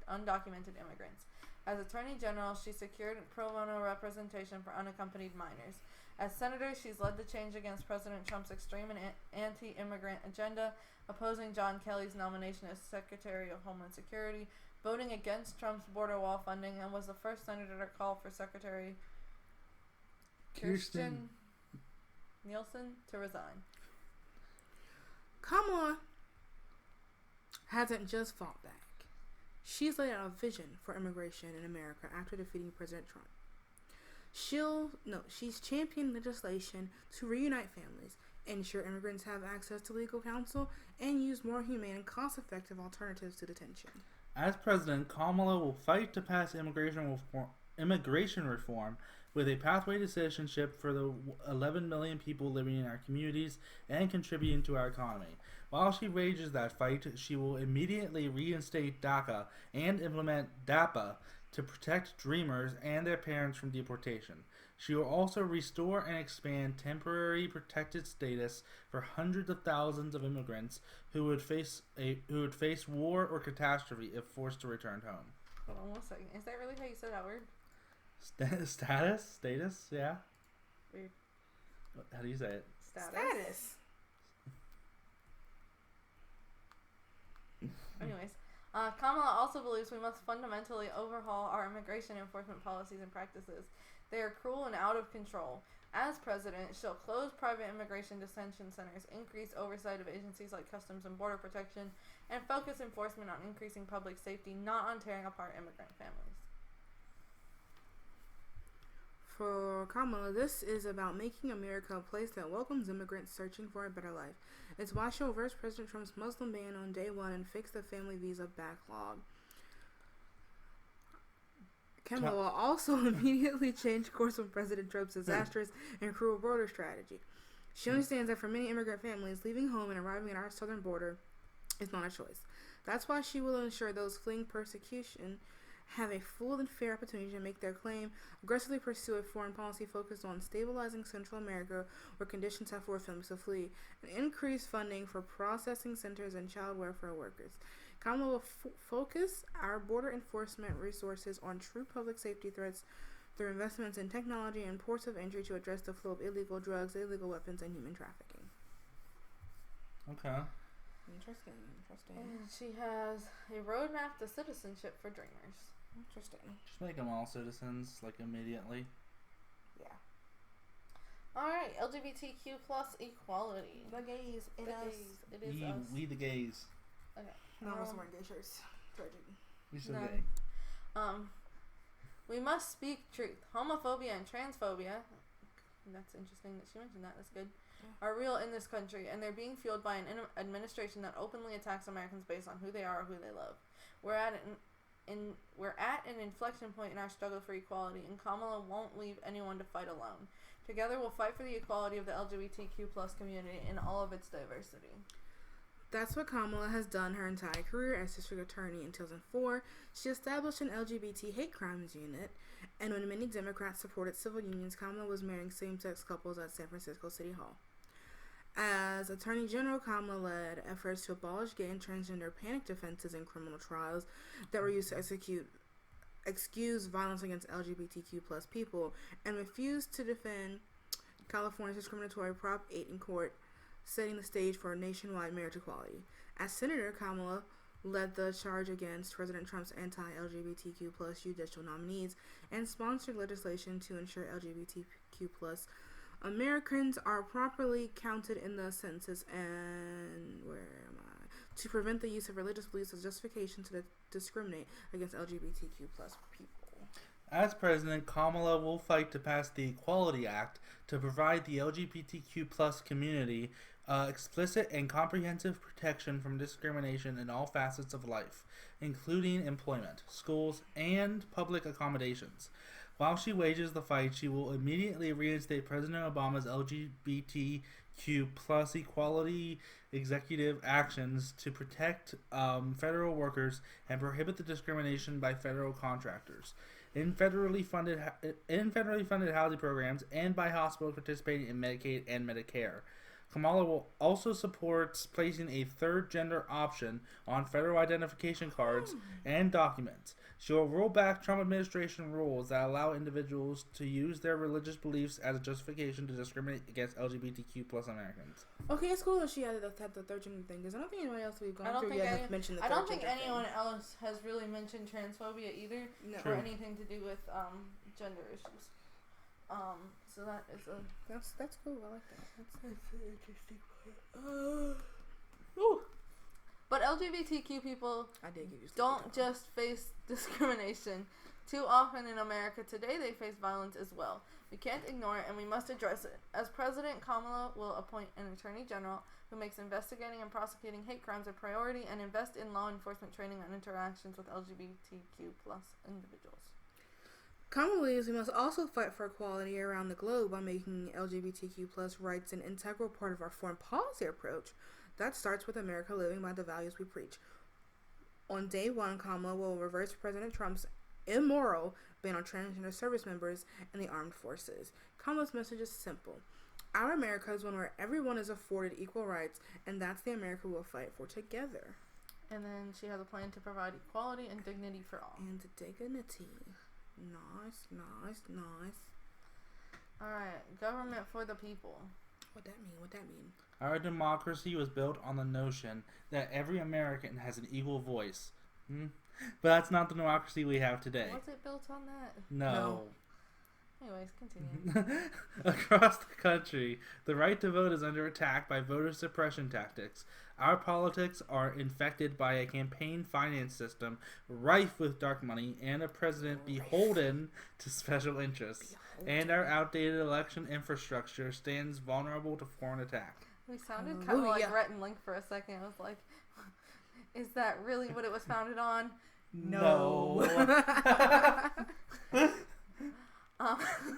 immigrants. As attorney general, she secured pro bono representation for unaccompanied minors. As senator, she's led the change against President Trump's extreme and anti-immigrant agenda, opposing John Kelly's nomination as Secretary of Homeland Security, voting against Trump's border wall funding, and was the first senator to call for Secretary Kirstjen Nielsen to resign. Kamala hasn't just fought back. She's laid out a vision for immigration in America after defeating President Trump. She's championed legislation to reunite families, ensure immigrants have access to legal counsel, and use more humane and cost-effective alternatives to detention. As president, Kamala will fight to pass immigration reform with a pathway to citizenship for the 11 million people living in our communities and contributing to our economy. While she wages that fight, she will immediately reinstate DACA and implement DAPA to protect Dreamers and their parents from deportation. She will also restore and expand temporary protected status for hundreds of thousands of immigrants who would face war or catastrophe if forced to return home. Hold on 1 second. Is that really how you said that word? Status, yeah. Weird. How do you say it? Status. Anyways, Kamala also believes we must fundamentally overhaul our immigration enforcement policies and practices. They are cruel and out of control. As president, she'll close private immigration detention centers, increase oversight of agencies like Customs and Border Protection, and focus enforcement on increasing public safety, not on tearing apart immigrant families. For Kamala, this is about making America a place that welcomes immigrants searching for a better life. It's why she'll reverse President Trump's Muslim ban on day one and fix the family visa backlog. Kamala will also immediately change course from President Trump's disastrous and cruel border strategy. She understands that for many immigrant families, leaving home and arriving at our southern border is not a choice. That's why she will ensure those fleeing persecution have a full and fair opportunity to make their claim, aggressively pursue a foreign policy focused on stabilizing Central America where conditions have forced families to flee, and increase funding for processing centers and child welfare workers. Kamala will focus our border enforcement resources on true public safety threats through investments in technology and ports of entry to address the flow of illegal drugs, illegal weapons, and human trafficking. Okay. Interesting. And she has a roadmap to citizenship for Dreamers. Interesting. Just make them all citizens, like, immediately. Yeah. Alright, LGBTQ plus equality. The gays. It is us. We the gays. Okay. No one's wearing gay shirts. Tragic. We so No. gay. We must speak truth. Homophobia and transphobia, that's interesting that she mentioned that, that's good, are real in this country, and they're being fueled by an administration that openly attacks Americans based on who they are or who they love. We're at an inflection point in our struggle for equality, and Kamala won't leave anyone to fight alone. Together, we'll fight for the equality of the LGBTQ plus community in all of its diversity. That's what Kamala has done her entire career as district attorney. In 2004, she established an LGBT hate crimes unit, and when many Democrats supported civil unions, Kamala was marrying same-sex couples at San Francisco City Hall. As Attorney General, Kamala led efforts to abolish gay and transgender panic defenses in criminal trials that were used to excuse violence against LGBTQ plus people, and refused to defend California's discriminatory Prop 8 in court, setting the stage for nationwide marriage equality. As Senator, Kamala led the charge against President Trump's anti-LGBTQ plus judicial nominees and sponsored legislation to ensure LGBTQ plus Americans are properly counted in the census, and to prevent the use of religious beliefs as justification to discriminate against LGBTQ plus people. As president, Kamala will fight to pass the Equality Act to provide the LGBTQ plus community explicit and comprehensive protection from discrimination in all facets of life, including employment, schools, and public accommodations. While she wages the fight, she will immediately reinstate President Obama's LGBTQ plus equality executive actions to protect federal workers and prohibit the discrimination by federal contractors in federally funded housing programs and by hospitals participating in Medicaid and Medicare. Kamala will also support placing a third gender option on federal identification cards and documents. She will roll back Trump administration rules that allow individuals to use their religious beliefs as a justification to discriminate against LGBTQ plus Americans. Okay, it's cool that she had the third gender thing, because I don't think anyone else we've gone through yet has mentioned the third gender thing. I don't think anyone else has really mentioned transphobia either, or anything to do with gender issues. So that is that's cool. I like that. That's interesting. But LGBTQ people I did give you don't just face discrimination. Too often in America today, they face violence as well. We can't ignore it, and we must address it. As president, Kamala will appoint an attorney general who makes investigating and prosecuting hate crimes a priority and invest in law enforcement training and interactions with LGBTQ plus individuals. Kamala believes we must also fight for equality around the globe by making LGBTQ plus rights an integral part of our foreign policy approach. That starts with America living by the values we preach. On day one, Kamala will reverse President Trump's immoral ban on transgender service members in the armed forces. Kamala's message is simple. Our America is one where everyone is afforded equal rights, and that's the America we'll fight for together. And then she has a plan to provide equality and dignity for all. And dignity. Nice. Alright, government for the people. What that mean? Our democracy was built on the notion that every American has an equal voice. But that's not the democracy we have today. Was it built on that? No. Anyways, continue. Across the country, the right to vote is under attack by voter suppression tactics. Our politics are infected by a campaign finance system rife with dark money and a president beholden to special interests. And our outdated election infrastructure stands vulnerable to foreign attack. We sounded kind of like Rhett and Link for a second. I was like, is that really what it was founded on? No.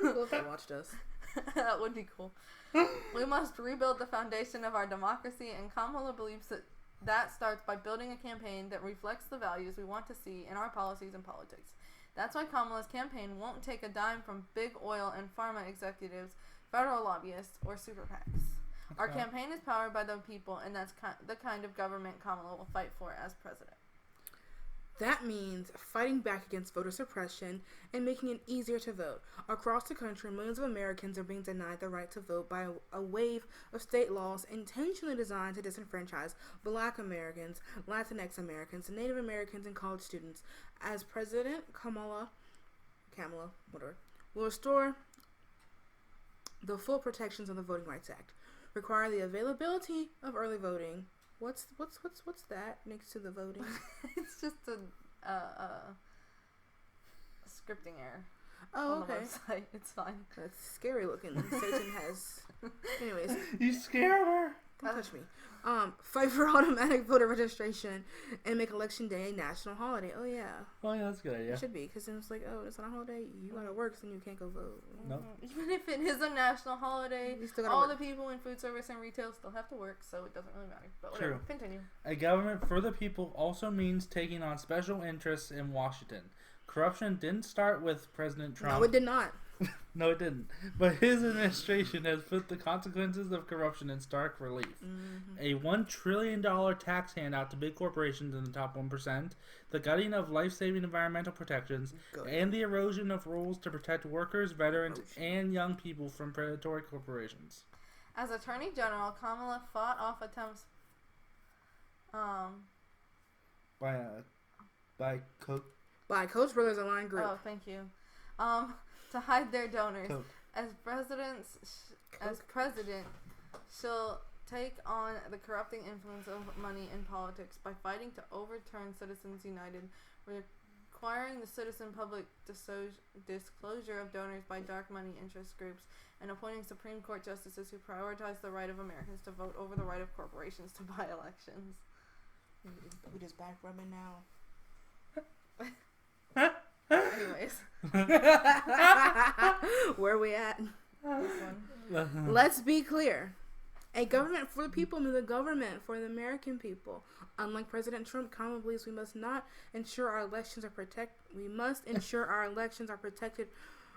Cool if they watched us. That would be cool. We must rebuild the foundation of our democracy, and Kamala believes that starts by building a campaign that reflects the values we want to see in our policies and politics. That's why Kamala's campaign won't take a dime from big oil and pharma executives, federal lobbyists, or super PACs. Our campaign is powered by the people, and that's the kind of government Kamala will fight for as president. That means fighting back against voter suppression and making it easier to vote. Across the country, millions of Americans are being denied the right to vote by a wave of state laws intentionally designed to disenfranchise Black Americans, Latinx Americans, Native Americans, and college students. As president, Kamala, whatever, will restore the full protections of the Voting Rights Act, require the availability of early voting. What's that next to the voting? It's just a scripting error. Oh, on okay. The website. It's fine. That's scary looking. Satan has. Anyways, You scared her. don't touch me. Fight for automatic voter registration and make Election Day a national holiday. Oh yeah. Oh yeah, that's a good idea. It should be, because then it's like, oh, it's not a holiday. You gotta work, so you can't go vote. Nope. Even if it is a national holiday, You still gotta all work. the people in food service and retail still have to work, so it doesn't really matter. But whatever. True. Continue. A government for the people also means taking on special interests in Washington. Corruption didn't start with President Trump. No, it did not. No, it didn't. But his administration has put the consequences of corruption in stark relief. A $1 trillion tax handout to big corporations in the top 1%, the gutting of life-saving environmental protections, and the erosion of rules to protect workers, veterans, and young people from predatory corporations. As Attorney General, Kamala fought off attempts By Coach Brothers Aligned Group. Oh, thank you. To hide their donors. Coke. As president, she'll take on the corrupting influence of money in politics by fighting to overturn Citizens United, requiring the citizen public disclosure of donors by dark money interest groups, and appointing Supreme Court justices who prioritize the right of Americans to vote over the right of corporations to buy elections. We just back rubbing now. Anyways. Where we at? Let's be clear. A government for the people means a government for the American people. Unlike President Trump, Kamala believes we must ensure our elections are protected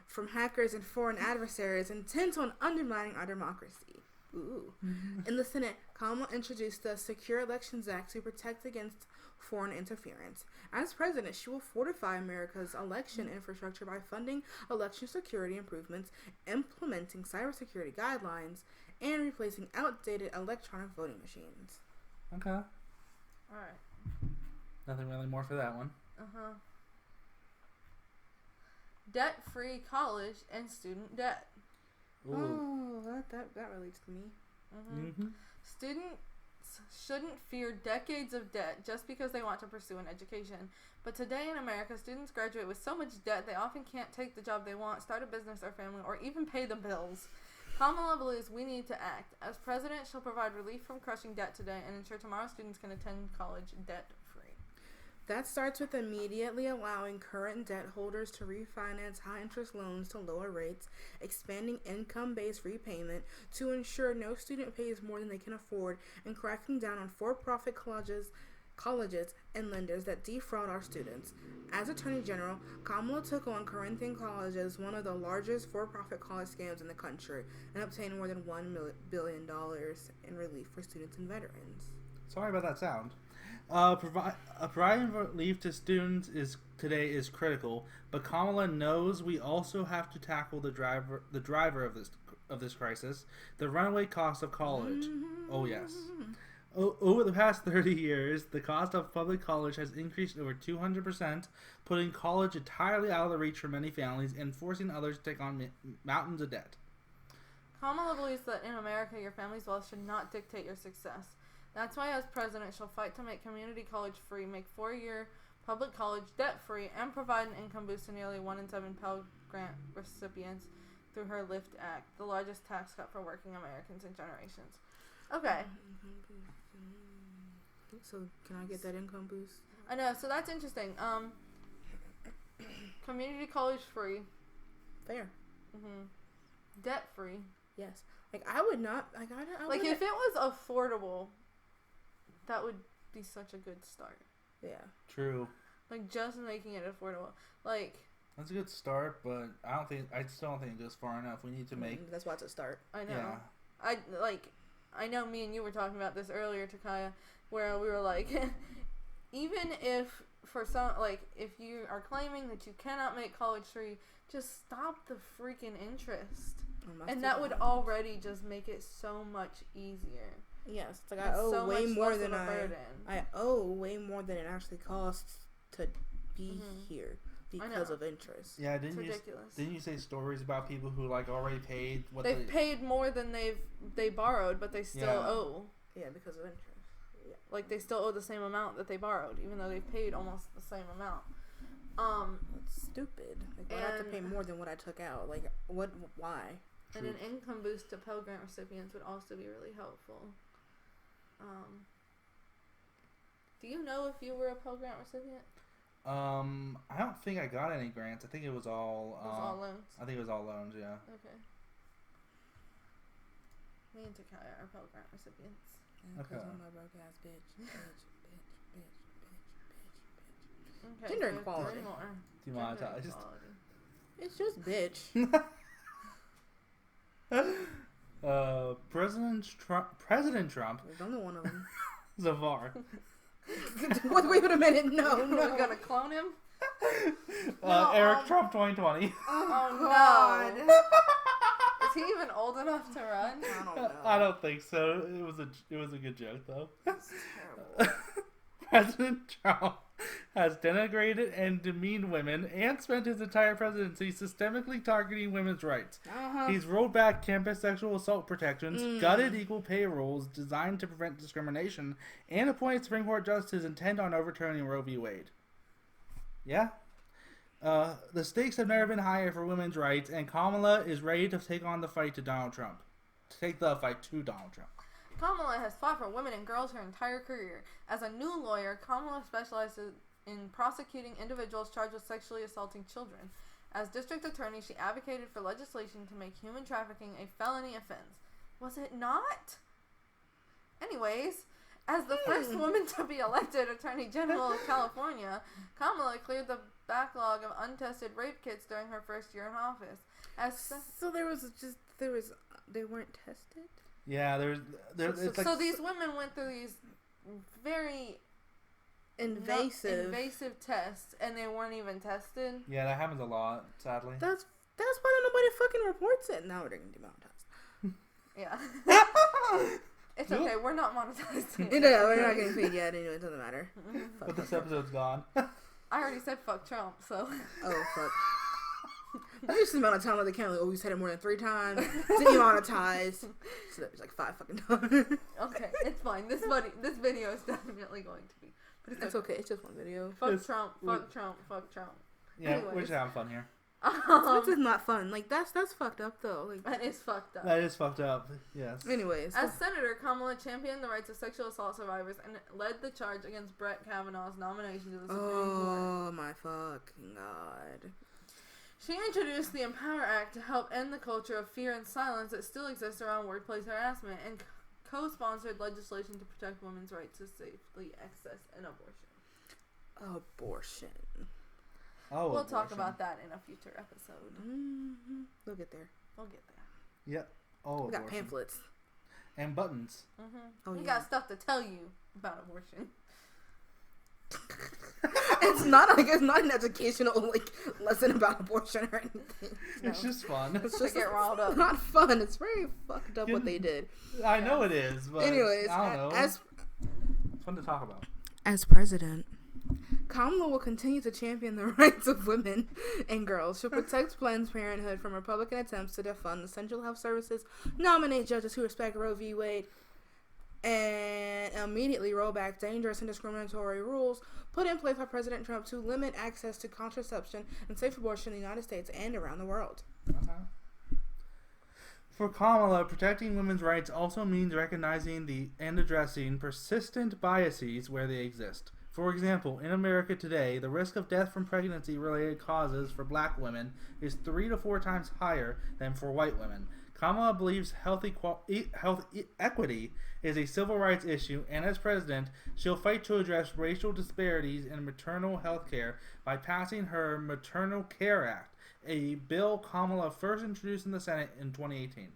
from hackers and foreign adversaries intent on undermining our democracy. Ooh. In the Senate, Kamala introduced the Secure Elections Act to protect against foreign interference. As president, she will fortify America's election infrastructure by funding election security improvements, implementing cybersecurity guidelines, and replacing outdated electronic voting machines. Okay. Alright. Nothing really more for that one. Uh-huh. Debt-free college and student debt. Ooh. Oh, that relates to me. Students shouldn't fear decades of debt just because they want to pursue an education. But today in America, students graduate with so much debt they often can't take the job they want, start a business or family, or even pay the bills. Kamala believes we need to act. As president, she'll provide relief from crushing debt today and ensure tomorrow's students can attend college debt-free. That starts with immediately allowing current debt holders to refinance high-interest loans to lower rates, expanding income-based repayment to ensure no student pays more than they can afford, and cracking down on for-profit colleges and lenders that defraud our students. As Attorney General, Kamala took on Corinthian Colleges, one of the largest for-profit college scams in the country, and obtained more than $1 billion in relief for students and veterans. Sorry about that sound. Providing relief to students today is critical, but Kamala knows we also have to tackle the driver of this crisis, the runaway cost of college. Oh yes. Over the past 30 years, the cost of public college has increased over 200%, putting college entirely out of the reach for many families and forcing others to take on mountains of debt. Kamala believes that in America, your family's wealth should not dictate your success. That's why, as president, she'll fight to make community college free, make 4-year public college debt free, and provide an income boost to nearly 1 in 7 Pell Grant recipients through her LIFT Act, the largest tax cut for working Americans in generations. Okay. So, can I get that income boost? I know, so that's interesting. Community college free. Fair. Debt free. Yes. Like, I would not, I like, if it was affordable, that would be such a good start. Yeah. True. Like, just making it affordable. Like, that's a good start, but I still don't think it goes far enough. We need to make. That's why it's a start. I know. Yeah. I know me and you were talking about this earlier, Takaya, where we were like, even if for some, like, if you are claiming that you cannot make college free, just stop the freaking interest. And that would already just make it so much easier. Yes, it's like I owe way more than I owe way more than it actually costs to be here because of interest. Yeah, it's ridiculous. Didn't you say stories about people who like already paid what they've paid more than they borrowed, but they still owe. Yeah, because of interest. Yeah. Like they still owe the same amount that they borrowed, even though they've paid almost the same amount. It's stupid. Like, I have to pay more than what I took out. Like, what? Why? And an income boost to Pell Grant recipients would also be really helpful. Do you know if you were a Pell Grant recipient? I don't think I got any grants. I think it was all. All loans. I think it was all loans. Yeah. Okay. Me and Takaya are Pell Grant recipients. Because I'm a broke ass bitch. Okay, Gender equality. Demonetized. It's just bitch. President Trump. There's only one of them. Zavar. Wait a minute. No. We're gonna clone him? Eric Trump 2020. Oh no. Is he even old enough to run? I don't know. I don't think so. It was a good joke though. That's terrible. President Trump has denigrated and demeaned women and spent his entire presidency systemically targeting women's rights. He's rolled back campus sexual assault protections, gutted equal pay rules designed to prevent discrimination, and appointed Supreme Court justices intent on overturning Roe v. Wade. Yeah? The stakes have never been higher for women's rights, and Kamala is ready to take on the fight to Donald Trump. To take the fight to Donald Trump. Kamala has fought for women and girls her entire career. As a new lawyer, Kamala specializes in prosecuting individuals charged with sexually assaulting children. As district attorney, she advocated for legislation to make human trafficking a felony offense. Was it not? Anyways, as the first woman to be elected Attorney General of California, Kamala cleared the backlog of untested rape kits during her first year in office. They weren't tested? Yeah, so these women went through these very invasive tests, and they weren't even tested. Yeah, that happens a lot, sadly. That's why nobody fucking reports it. Now they're gonna demonetize. Yeah. It's okay, we're not monetizing it. Yeah, we're not getting paid yet anyway, it doesn't matter. But this episode's gone. I already said fuck Trump, so. Oh, fuck. That's just the amount of time that they can't, like, oh, you said it more than 3 times. Didn't monetize. So that was like 5 fucking times. Okay, it's fine. This video is definitely going to be. But it's okay. It's just one video. Fuck Trump, fuck Trump, fuck Trump. Yeah, anyways. we're just having fun here. This is not fun. Like, that's fucked up, though. Like, that is fucked up. That is fucked up, yes. Anyways. As Senator, Kamala championed the rights of sexual assault survivors and led the charge against Brett Kavanaugh's nomination to the Supreme Court. Oh, my fucking God. She introduced the Empower Act to help end the culture of fear and silence that still exists around workplace harassment, and co-sponsored legislation to protect women's right to safely access an abortion. Abortion. Oh, we'll talk about that in a future episode. Mm-hmm. We'll get there. Yep. Oh, we got pamphlets. And buttons. Mm-hmm. Oh, we got stuff to tell you about abortion. It's not an educational lesson about abortion or anything. No. It's just fun. It's just to get riled up. It's not fun. It's very fucked up what they did. I know it is, but anyways, I don't know. It's fun to talk about. As president, Kamala will continue to champion the rights of women and girls. She'll protect Planned Parenthood from Republican attempts to defund essential health services, nominate judges who respect Roe v. Wade, and immediately roll back dangerous and discriminatory rules put in place by President Trump to limit access to contraception and safe abortion in the United States and around the world. For Kamala, protecting women's rights also means recognizing and addressing persistent biases where they exist. For example, in America today, the risk of death from pregnancy-related causes for black women is 3 to 4 times higher than for white women. Kamala believes health equity is a civil rights issue, and as president, she'll fight to address racial disparities in maternal health care by passing her Maternal Care Act, a bill Kamala first introduced in the Senate in 2018.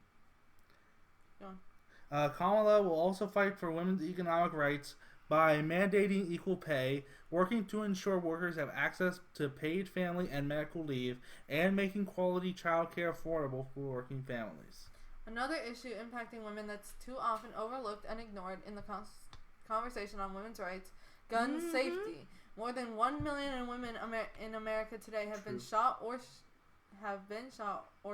Kamala will also fight for women's economic rights by mandating equal pay, working to ensure workers have access to paid family and medical leave, and making quality child care affordable for working families. Another issue impacting women that's too often overlooked and ignored in the conversation on women's rights, gun safety. More than 1 million women in America today have been shot or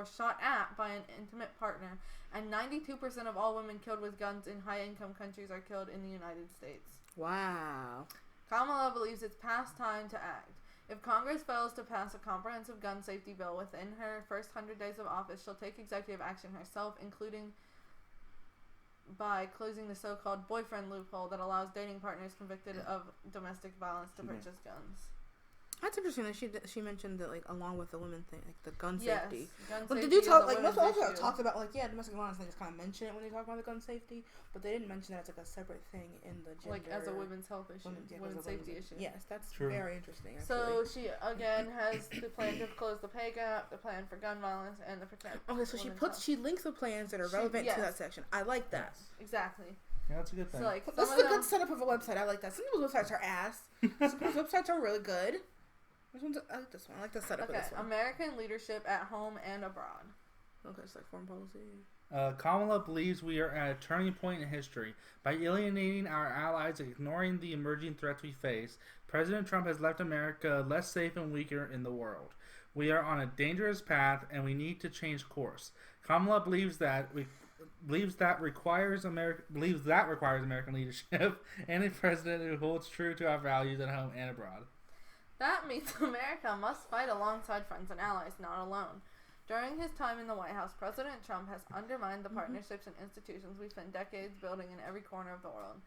shot at by an intimate partner, and 92% of all women killed with guns in high-income countries are killed in the United States. Wow. Kamala believes it's past time to act. If Congress fails to pass a comprehensive gun safety bill within her first 100 days of office, she'll take executive action herself, including by closing the so-called boyfriend loophole that allows dating partners convicted of domestic violence to purchase guns. That's interesting that she mentioned that, like, along with the women thing, like the gun safety. Gun but safety did you talk is a most women's also issue. talked about domestic violence? They just kind of mention it when they talk about the gun safety, but they didn't mention that it's like a separate thing in the gender, like as a women's health issue, women's safety issue. Yes, that's True. very interesting. Actually. So she again has the plan to close the pay gap, the plan for gun violence, and the protect. Okay, so she links the plans that are relevant to that section. I like that. Exactly. Yeah, that's a good thing. So, like, this is a good setup of a website. I like that. Some people's websites are ass. Some people's websites are really good. I like this one. I like the setup of this one. American leadership at home and abroad. Okay, it's like foreign policy. Kamala believes we are at a turning point in history. By alienating our allies and ignoring the emerging threats we face, President Trump has left America less safe and weaker in the world. We are on a dangerous path, and we need to change course. Kamala believes that requires American leadership and a president who holds true to our values at home and abroad. That means America must fight alongside friends and allies, not alone. During his time in the White House, President Trump has undermined the partnerships and institutions we spent decades building in every corner of the world.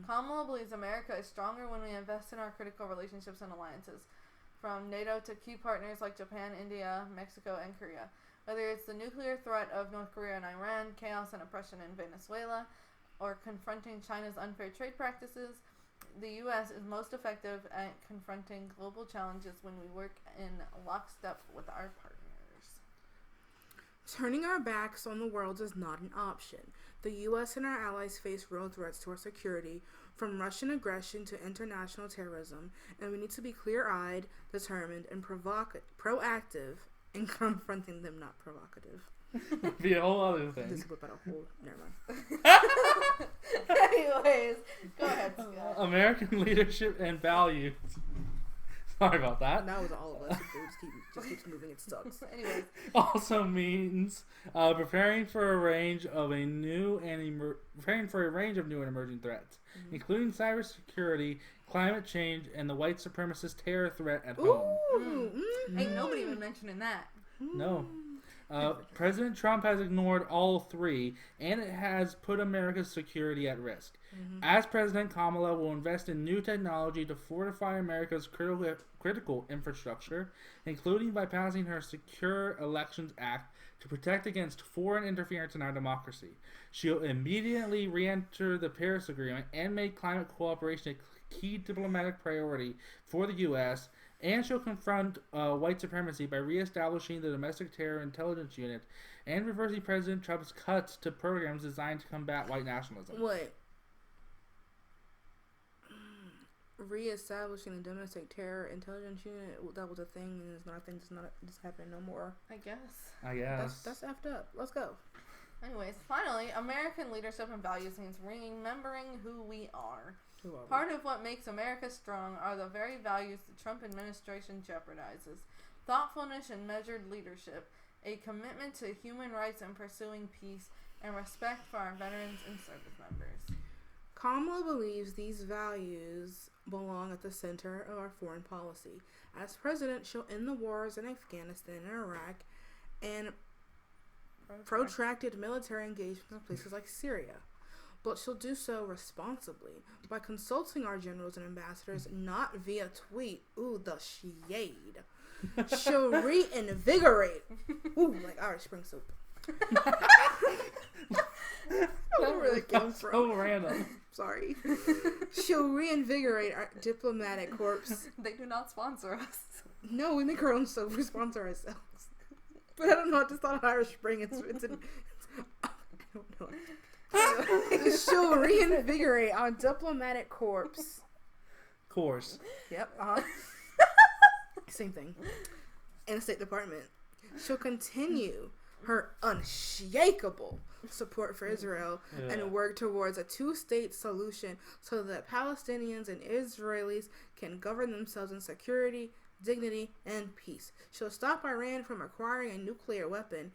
Kamala believes America is stronger when we invest in our critical relationships and alliances, from NATO to key partners like Japan, India, Mexico, and Korea. Whether it's the nuclear threat of North Korea and Iran, chaos and oppression in Venezuela, or confronting China's unfair trade practices, the U.S. is most effective at confronting global challenges when we work in lockstep with our partners. Turning our backs on the world is not an option. The U.S. and our allies face real threats to our security, from Russian aggression to international terrorism, and we need to be clear-eyed, determined, and proactive in confronting them, not provocative. Be a whole other thing. This is about a whole... Never mind. Anyways, go ahead, Scott. American leadership and values. Sorry about that. That was all of us. It just keeps moving. It sucks. Anyways. Also means preparing for a range of new and emerging threats, including cybersecurity, climate change, and the white supremacist terror threat at home. Ain't nobody even mentioning that. No. President Trump has ignored all three, and it has put America's security at risk. As president, Kamala will invest in new technology to fortify America's critical infrastructure, including by passing her Secure Elections Act to protect against foreign interference in our democracy. She'll immediately re-enter the Paris Agreement and make climate cooperation a key diplomatic priority for the U.S., and she'll confront white supremacy by reestablishing the Domestic Terror Intelligence Unit and reversing President Trump's cuts to programs designed to combat white nationalism. Wait. Reestablishing the Domestic Terror Intelligence Unit, that was a thing, and it's not a thing that's not just happening no more. I guess. That's effed up. Let's go. Anyways, finally, American leadership and values means remembering who we are. Who are Part of what makes America strong are the very values the Trump administration jeopardizes. Thoughtfulness and measured leadership, a commitment to human rights and pursuing peace, and respect for our veterans and service members. Kamala believes these values belong at the center of our foreign policy. As president, she'll end the wars in Afghanistan and Iraq and protracted military engagements in places like Syria. But she'll do so responsibly by consulting our generals and ambassadors, not via tweet. Ooh, the shade. She'll reinvigorate. Ooh, like Irish Spring Soup. Where that came from. So random. Sorry. She'll reinvigorate our diplomatic corps. They do not sponsor us. No, we make our own soap. We sponsor ourselves. But I don't know. I just thought Irish Spring. I don't know. She'll reinvigorate our diplomatic corps. Course. Yep. Same thing. And the State Department. She'll continue her unshakable support for Israel and work towards a two-state solution so that Palestinians and Israelis can govern themselves in security, dignity, and peace. She'll stop Iran from acquiring a nuclear weapon,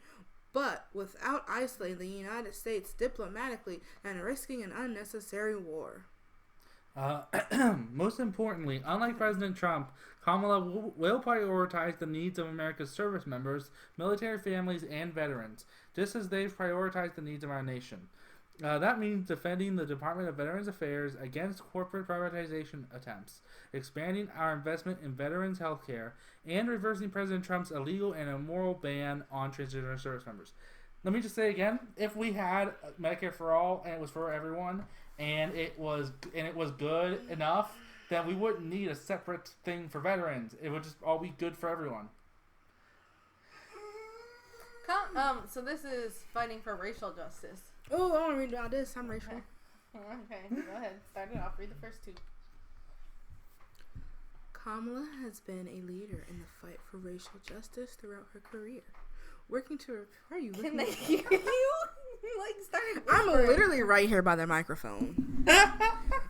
but without isolating the United States diplomatically and risking an unnecessary war. Most importantly, unlike President Trump, Kamala will prioritize the needs of America's service members, military families, and veterans, just as they've prioritized the needs of our nation. That means defending the Department of Veterans Affairs against corporate privatization attempts, expanding our investment in veterans health care, and reversing President Trump's illegal and immoral ban on transgender service members. Let me just say again, if we had Medicare for all and it was for everyone, and it was good enough, then we wouldn't need a separate thing for veterans. It would just all be good for everyone. So this is fighting for racial justice. Oh, I want to read about this. I'm racial. Okay, go ahead. Start it off. Read the first two. Kamala has been a leader in the fight for racial justice throughout her career. Working to... Why are you Can looking they at hear you? You like started I'm whispering. literally right here by the microphone.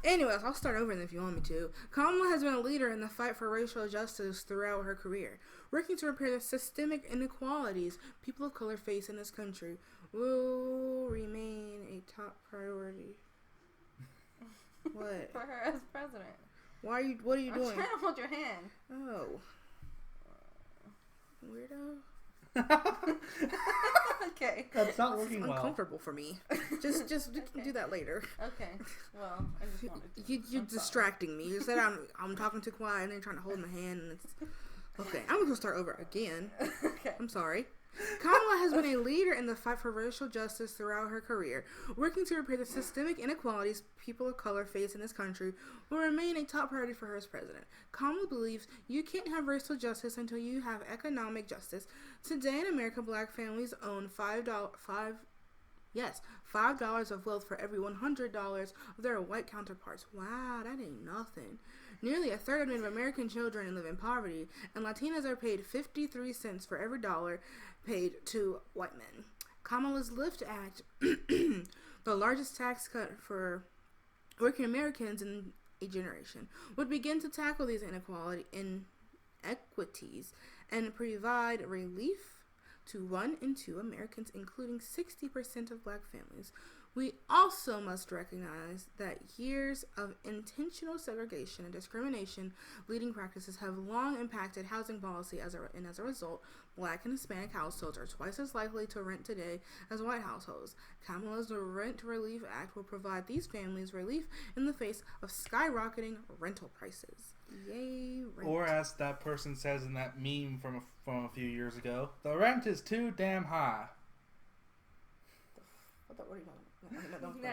Anyways, I'll start over if you want me to. Kamala has been a leader in the fight for racial justice throughout her career, working to repair the systemic inequalities people of color face in this country. Will remain a top priority. What? For her as president. Why are you? What are you I'm doing? trying to hold your hand. Oh, weirdo. Okay. That's not This is working well. uncomfortable for me. Just we can do that later. Okay. Well, I just wanted to. You're I'm sorry. distracting me. You said I'm talking too quiet and then trying to hold my hand and it's okay. I'm gonna start over again. Okay. I'm sorry. Kamala has been a leader in the fight for racial justice throughout her career, working to repair the systemic inequalities people of color face in this country will remain a top priority for her as president. Kamala believes you can't have racial justice until you have economic justice. Today in America, black families own $5 of wealth for every $100 of their white counterparts. Wow, that ain't nothing. Nearly a third of Native American children live in poverty, and Latinas are paid 53 cents for every dollar paid to white men. Kamala's Lift Act, the largest tax cut for working Americans in a generation, would begin to tackle these inequities and provide relief to 1 in 2 Americans, including 60% of black families. We also must recognize that years of intentional segregation and discrimination leading practices have long impacted housing policy, as a result, black and Hispanic households are twice as likely to rent today as white households. Kamala's Rent Relief Act will provide these families relief in the face of skyrocketing rental prices. Yay, rent. Or as that person says in that meme from a few years ago, the rent is too damn high. What are you talking about? No.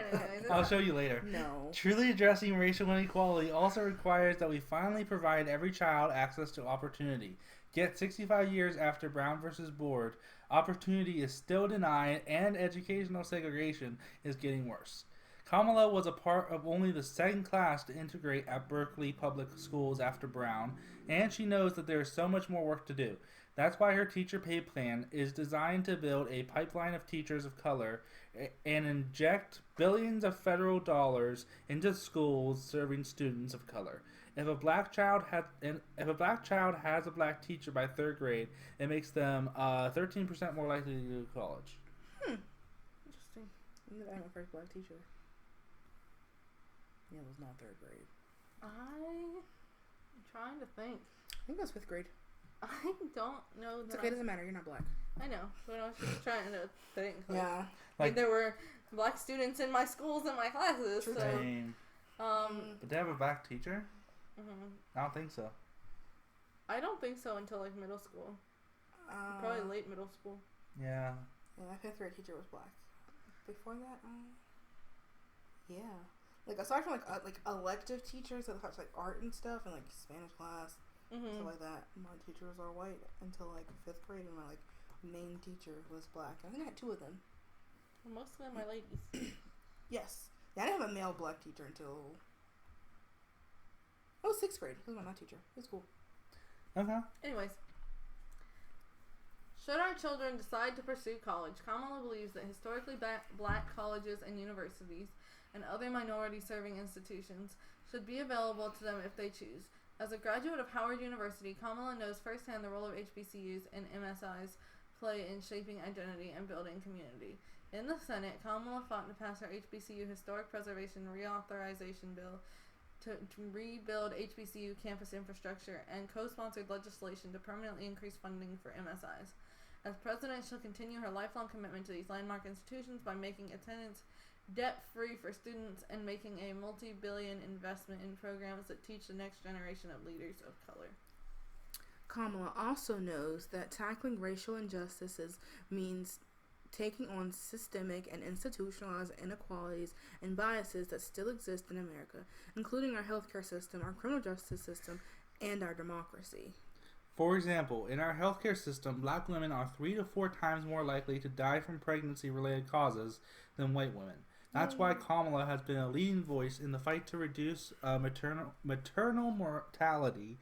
I'll show you later. No. Truly addressing racial inequality also requires that we finally provide every child access to opportunity. Yet 65 years after Brown versus Board, opportunity is still denied and educational segregation is getting worse. Kamala was a part of only the second class to integrate at Berkeley Public Schools after Brown, and she knows that there is so much more work to do. That's why her teacher pay plan is designed to build a pipeline of teachers of color and inject billions of federal dollars into schools serving students of color. If a black child has a black teacher by 3rd grade, it makes them 13% more likely to go to college. Interesting. I had my first black teacher. Yeah, it was not 3rd grade. I'm trying to think. I think it was 5th grade. I don't know. It's okay, it doesn't matter. You're not black. I know, but I was just trying to think. Yeah. Like there were black students in my schools and my classes. So, Dang. But they have a black teacher? mhm. I don't think so. I don't think so until like middle school. Probably late middle school. Yeah. Yeah, my 5th grade teacher was black. Before that, yeah. Like aside from like elective teachers that touch like art and stuff and like Spanish class, stuff like that, my teachers are white until like 5th grade, and my like main teacher was black. I think I had 2 of them. Well, most of them are ladies. Yes. Yeah, I didn't have a male black teacher until 6th grade. He was my math teacher. He was cool. Okay. Anyways, should our children decide to pursue college, Kamala believes that historically black colleges and universities and other minority-serving institutions should be available to them if they choose. As a graduate of Howard University, Kamala knows firsthand the role of HBCUs and MSIs play in shaping identity and building community. In the Senate, Kamala fought to pass her HBCU Historic Preservation Reauthorization Bill to rebuild HBCU campus infrastructure and co-sponsored legislation to permanently increase funding for MSIs. As president, she'll continue her lifelong commitment to these landmark institutions by making attendance debt-free for students and making a multi-billion investment in programs that teach the next generation of leaders of color. Kamala also knows that tackling racial injustices means taking on systemic and institutionalized inequalities and biases that still exist in America, including our healthcare system, our criminal justice system, and our democracy. For example, in our healthcare system, black women are 3 to 4 times more likely to die from pregnancy-related causes than white women. That's why Kamala has been a leading voice in the fight to reduce maternal mortality,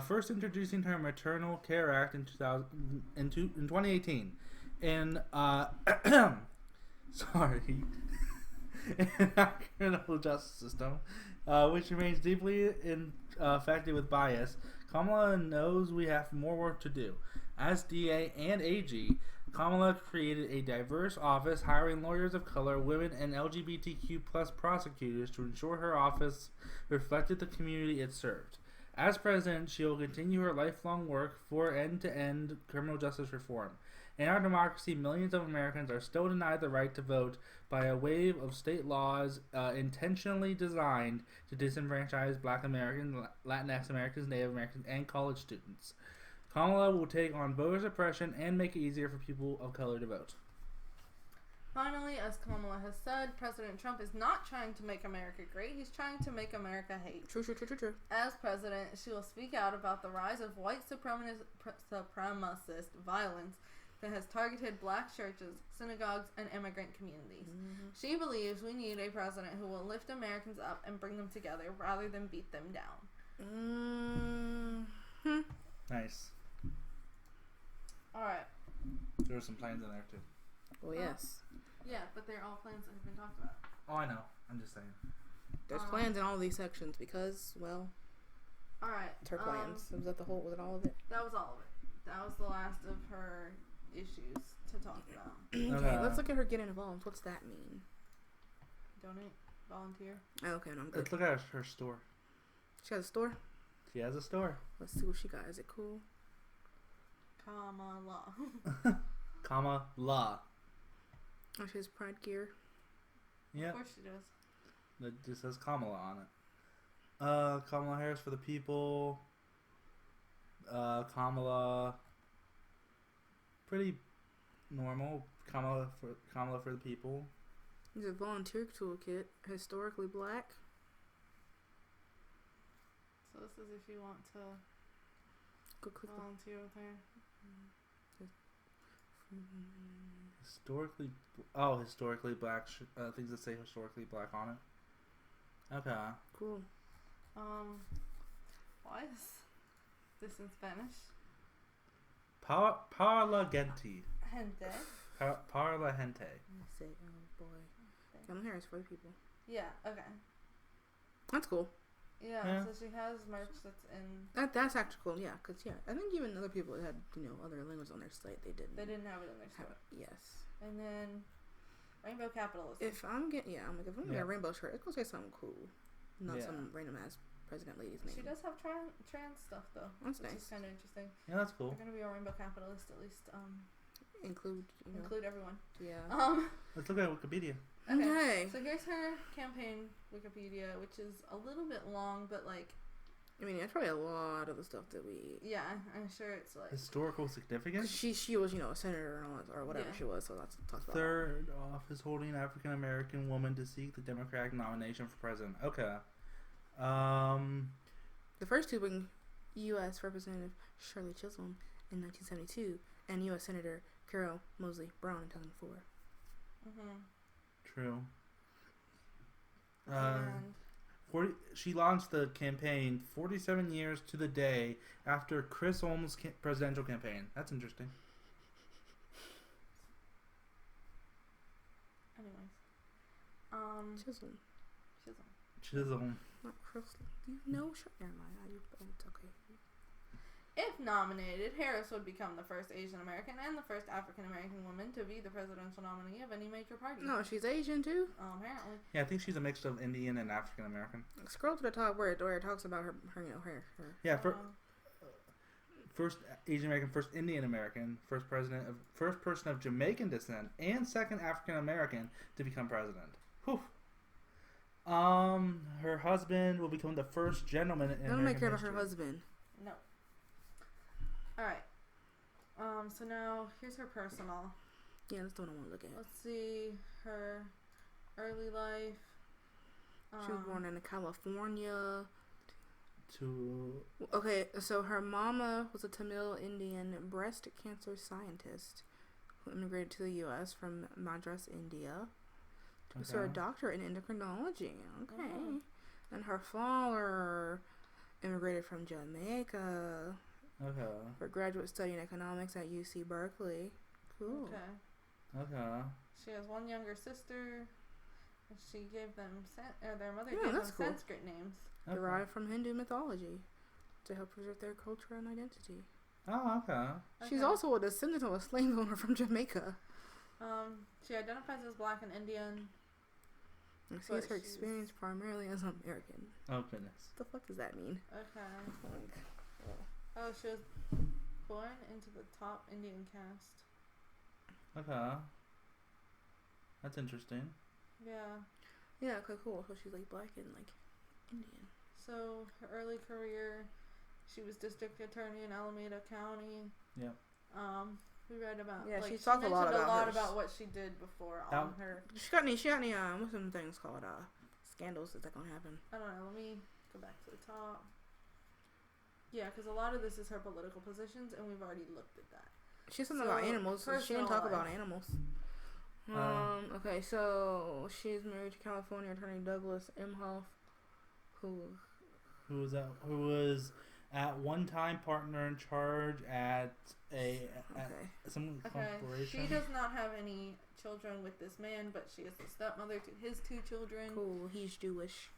first introducing her Maternal Care Act in 2018. in sorry, in our criminal justice system, which remains deeply infected with bias, Kamala knows we have more work to do. As DA and AG, Kamala created a diverse office, hiring lawyers of color, women, and LGBTQ plus prosecutors to ensure her office reflected the community it served. As president, she will continue her lifelong work for end-to-end criminal justice reform. In our democracy, millions of Americans are still denied the right to vote by a wave of state laws intentionally designed to disenfranchise Black Americans, Latinx Americans, Native Americans, and college students. Kamala will take on voter suppression and make it easier for people of color to vote. Finally, as Kamala has said, President Trump is not trying to make America great. He's trying to make America hate. True. As president, she will speak out about the rise of white supremacist violence that has targeted Black churches, synagogues, and immigrant communities. Mm-hmm. She believes we need a president who will lift Americans up and bring them together rather than beat them down. Mm-hmm. Nice. Alright. There were some plans in there too. Well, yes. Yeah, but they're all plans that have been talked about. Oh, I know. I'm just saying. There's plans in all these sections because, well, alright. it's her plans. Was that was it all of it? That was all of it. That was the last of her issues to talk about. Okay, let's look at her getting involved. What's that mean? Donate, volunteer. Oh, okay, no, I'm good. Let's look at her store. She has a store? She has a store. Let's see what she got. Is it cool? Kamala. Kamala. Oh, she has pride gear. Yeah. Of course she does. It just says Kamala on it. Kamala Harris for the people. Kamala. Pretty normal. Kamala for the people. There's a volunteer toolkit. Historically Black. So this is if you want to Go click volunteer with her. Historically Black. Things that say historically Black on it. Okay. Cool. Why is this in Spanish? Parla gente. Gente. Parla gente. Say, oh boy. Kamala Harris for the people. Yeah. Okay. That's cool. Yeah. So she has merch that's in. That's actually cool. Yeah, because I think even other people that had other languages on their site they didn't. They didn't have it in their store. Yes. And then Rainbow Capitalism. If I'm getting a rainbow shirt, it's gonna say something cool, not some random ass president lady's name. She does have trans stuff though. That's which nice. is kind of interesting. Yeah, that's cool. If you're gonna be a rainbow capitalist, at least include everyone. Yeah. Let's look at Wikipedia. Okay. So here's her campaign Wikipedia, which is a little bit long, but like. I mean, it's probably a lot of the stuff that we. Yeah, I'm sure it's like Historical significance. She was a senator and all that, or whatever she was. So that's talks about. Third office holding African American woman to seek the Democratic nomination for president. Okay. The first two being U.S. Representative Shirley Chisholm in 1972 and U.S. Senator Carol Moseley Brown in 2004. Mm-hmm. True. And 40, she launched the campaign 47 years to the day after Chris Holmes' presidential campaign. That's interesting. Anyways. Chisholm. Not Chris. You know, never mind. It's okay. If nominated, Harris would become the first Asian American and the first African American woman to be the presidential nominee of any major party. No, she's Asian too. Apparently. Yeah, I think she's a mix of Indian and African American. Scroll to the top where it talks about her. Yeah, first Asian American, first Indian American, first person of Jamaican descent, and second African American to become president. Whew. Her husband will become the first gentleman in American make care about history. her husband. No. Alright. So now, here's her personal. Yeah, that's the one I want to look at. Let's see her early life. She was born in California. To Okay, so her mama was a Tamil Indian breast cancer scientist who immigrated to the U.S. from Madras, India. So a doctor in endocrinology. Okay. Oh. And her father immigrated from Jamaica. Okay. For graduate study in economics at UC Berkeley. Cool. Okay. She has one younger sister. And she gave them their mother Yeah, gave them that's cool. Sanskrit names. Okay. Derived from Hindu mythology to help preserve their culture and identity. Oh, okay. She's also a descendant of a slave owner from Jamaica. She identifies as black and Indian. And sees her experience primarily as American. Oh, goodness. What the fuck does that mean? Okay. Oh, she was born into the top Indian caste. Okay. That's interesting. Yeah. Yeah, okay, cool. So she's like black and like Indian. So her early career, she was district attorney in Alameda County. Yep. We read about. Yeah, like, she talked a lot about what she did before on her. She got any what's some things called scandals that's gonna happen? I don't know. Let me go back to the top. Yeah, because a lot of this is her political positions, and we've already looked at that. She has something about animals. So she didn't talk about animals. Okay, so she's married to California attorney Douglas Emhoff, who was at one time partner in charge at some corporation. She does not have any children with this man, but she is the stepmother to his 2 children. Cool. He's Jewish.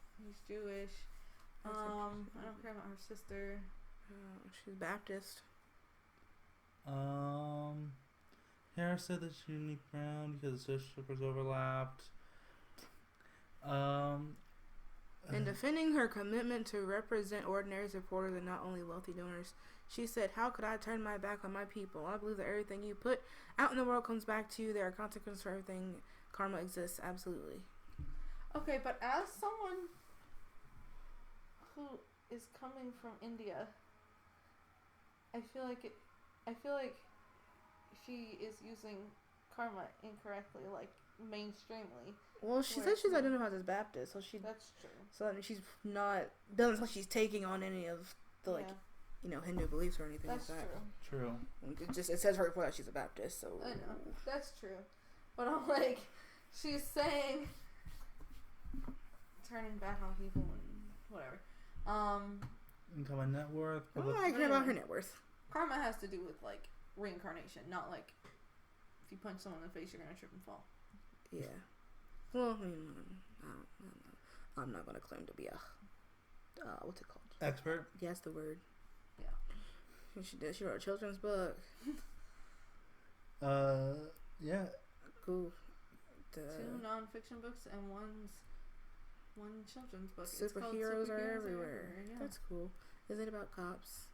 I don't care about her sister. She's Baptist. Harris said that she unique ground because the social circles overlapped. In defending her commitment to represent ordinary supporters and not only wealthy donors, she said, "How could I turn my back on my people? I believe that everything you put out in the world comes back to you. There are consequences for everything. Karma exists, absolutely." Okay, but as someone who is coming from India, I feel like she is using karma incorrectly, like mainstreamly. Well, she said she's identified as Baptist, so that's true. So I mean, she's not doesn't look like she's taking on any of the Hindu beliefs or anything that's like that. True. It says her report that she's a Baptist, so I know that's true, but I'm like, she's saying turning back on people and whatever. Income and net worth. I care about her net worth. Karma has to do with like reincarnation, not like if you punch someone in the face, you're gonna trip and fall. Yeah. Well, I mean, I'm not gonna claim to be a what's it called? Expert. Yeah, that's the word. Yeah. She did. She wrote a children's book. Yeah. Cool. 2 nonfiction books and one children's book. Superheroes are everywhere. Yeah. That's cool. Is it about cops?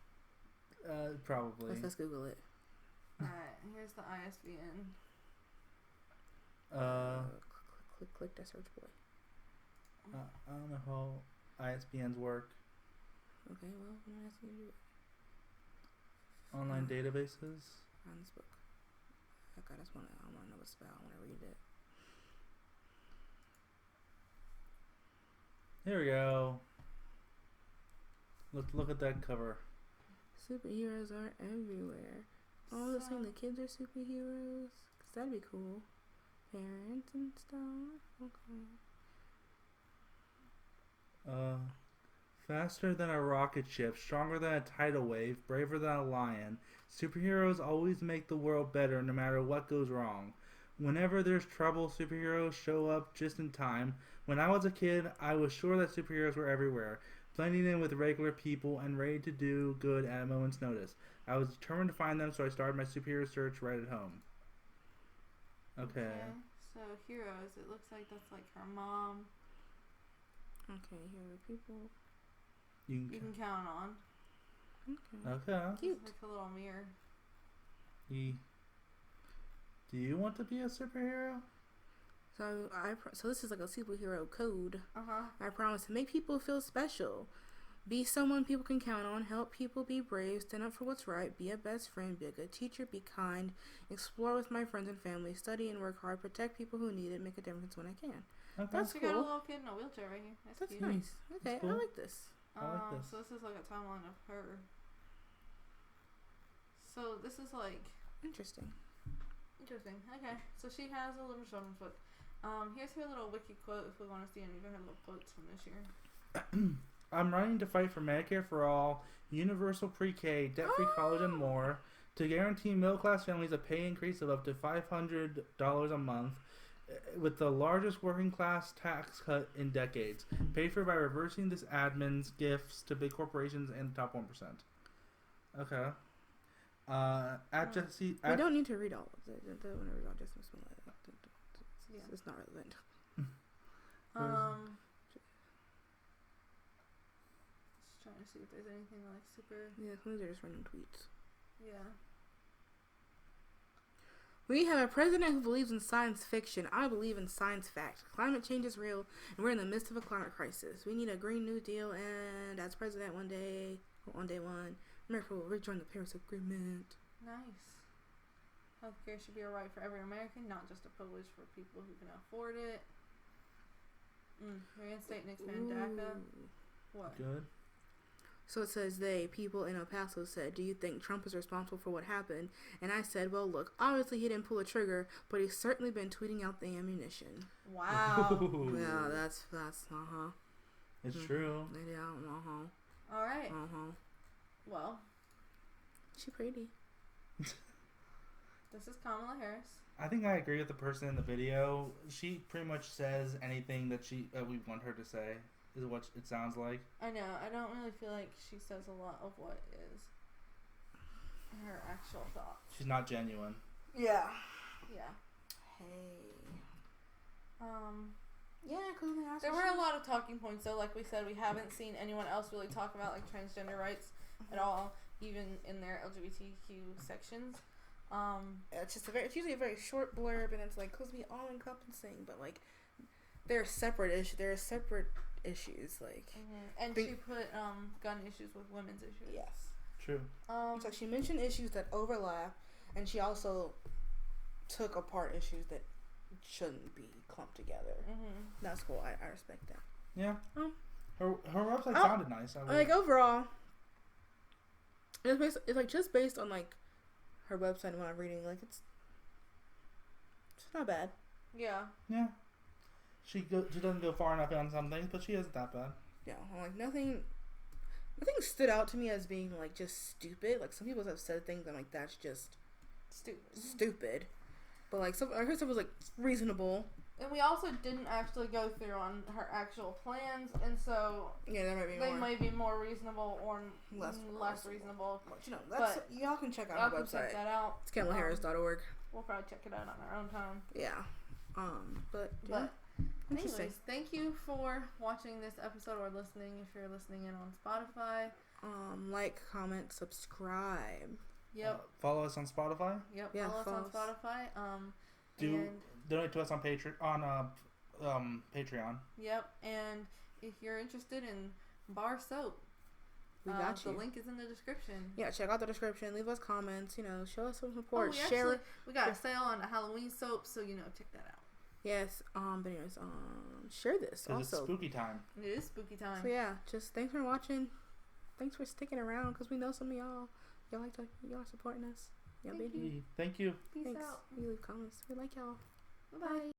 Probably. Let's Google it. Alright, here's the ISBN. Click that search boy. I don't know how ISBNs work. Okay, well, I'm asking you to do it. Online databases. Find this book. Okay, I want to know what it's about. I want to read it. Here we go. Look at that cover. Superheroes are everywhere. Oh, they're saying the kids are superheroes? 'Cause that'd be cool. Parents and stuff. Okay. Faster than a rocket ship, stronger than a tidal wave, braver than a lion. Superheroes always make the world better no matter what goes wrong. Whenever there's trouble, superheroes show up just in time. When I was a kid, I was sure that superheroes were everywhere, blending in with regular people and ready to do good at a moment's notice. I was determined to find them, so I started my superhero search right at home. Okay. So heroes, it looks like that's like her mom. Okay, here are people you can count on. Okay. Cute. It's like a little mirror. Do you want to be a superhero? So so this is like a superhero code. Uh-huh. I promise to make people feel special. Be someone people can count on. Help people be brave. Stand up for what's right. Be a best friend. Be a good teacher. Be kind. Explore with my friends and family. Study and work hard. Protect people who need it. Make a difference when I can. Okay. That's She cool. got a little kid in a wheelchair right here. That's cute. Nice. Okay, cool. I like this. I like this. So this is like a timeline of her. So this is like Interesting. Okay, so she has a little children's book. Here's her little wiki quote if we want to see any of her little quotes from this year. I'm running to fight for Medicare for all, universal pre-K, debt-free college, and more. to guarantee middle-class families a pay increase of up to $500 a month, with the largest working-class tax cut in decades, paid for by reversing this admin's gifts to big corporations and the top 1%. Okay. We don't need to read all of it. Don't want to read all just Yeah. It's not relevant. Just trying to see if there's anything like super. Yeah, these are just random tweets. Yeah. We have a president who believes in science fiction. I believe in science fact. Climate change is real, and we're in the midst of a climate crisis. We need a Green New Deal, and as president on day one, America will rejoin the Paris Agreement. Nice. Healthcare should be a right for every American, not just a privilege for people who can afford it. Reinstate and expand DACA. What? Good. So it says people in El Paso said, do you think Trump is responsible for what happened? And I said, well, look, obviously he didn't pull a trigger, but he's certainly been tweeting out the ammunition. Wow. Yeah, that's, It's true. Yeah, All right. Well, she pretty. this is Kamala Harris. I think I agree with the person in the video. She pretty much says anything that we want her to say, is what it sounds like. I know. I don't really feel like she says a lot of what is her actual thoughts. She's not genuine. Yeah. Yeah. Hey. Yeah, there were a lot of talking points, though. Like we said, we haven't seen anyone else really talk about like transgender rights at all, even in their LGBTQ sections. It's just it's usually a very short blurb, and it's like supposed to be all encompassing, but like they're separate issues. Like, and she put gun issues with women's issues. Yes, true. So she mentioned issues that overlap, and she also took apart issues that shouldn't be clumped together. That's cool. I respect that. Yeah. Her website sounded nice. Overall, it's like just based on like her website and what I'm reading, like it's not bad. Yeah. Yeah. She doesn't go far enough on some things, but she isn't that bad. Yeah, like nothing stood out to me as being like just stupid. Like some people have said things I'm like that's just stupid. But like I heard stuff was like reasonable. And we also didn't actually go through on her actual plans, and so yeah, they might be more reasonable or less reasonable. But y'all can check out her website. Check that out. It's KamalaHarris.org. We'll probably check it out on our own time. Yeah. But anyways, thank you for watching this episode or listening if you're listening in on Spotify. Like, comment, subscribe. Yep. Follow us on Spotify. Yep. Yeah, follow us on Spotify. Donate to us on Patreon. Yep. And if you're interested in bar soap, we got you. The link is in the description. Yeah, check out the description. Leave us comments. Show us some support. We got a sale on the Halloween soap, so check that out. Yes. But anyways, share this. Also, it's spooky time. It is spooky time. So yeah, just thanks for watching. Thanks for sticking around because we know some of y'all are supporting us. Thank you. Peace Thanks. out. You leave comments. We like y'all. Bye.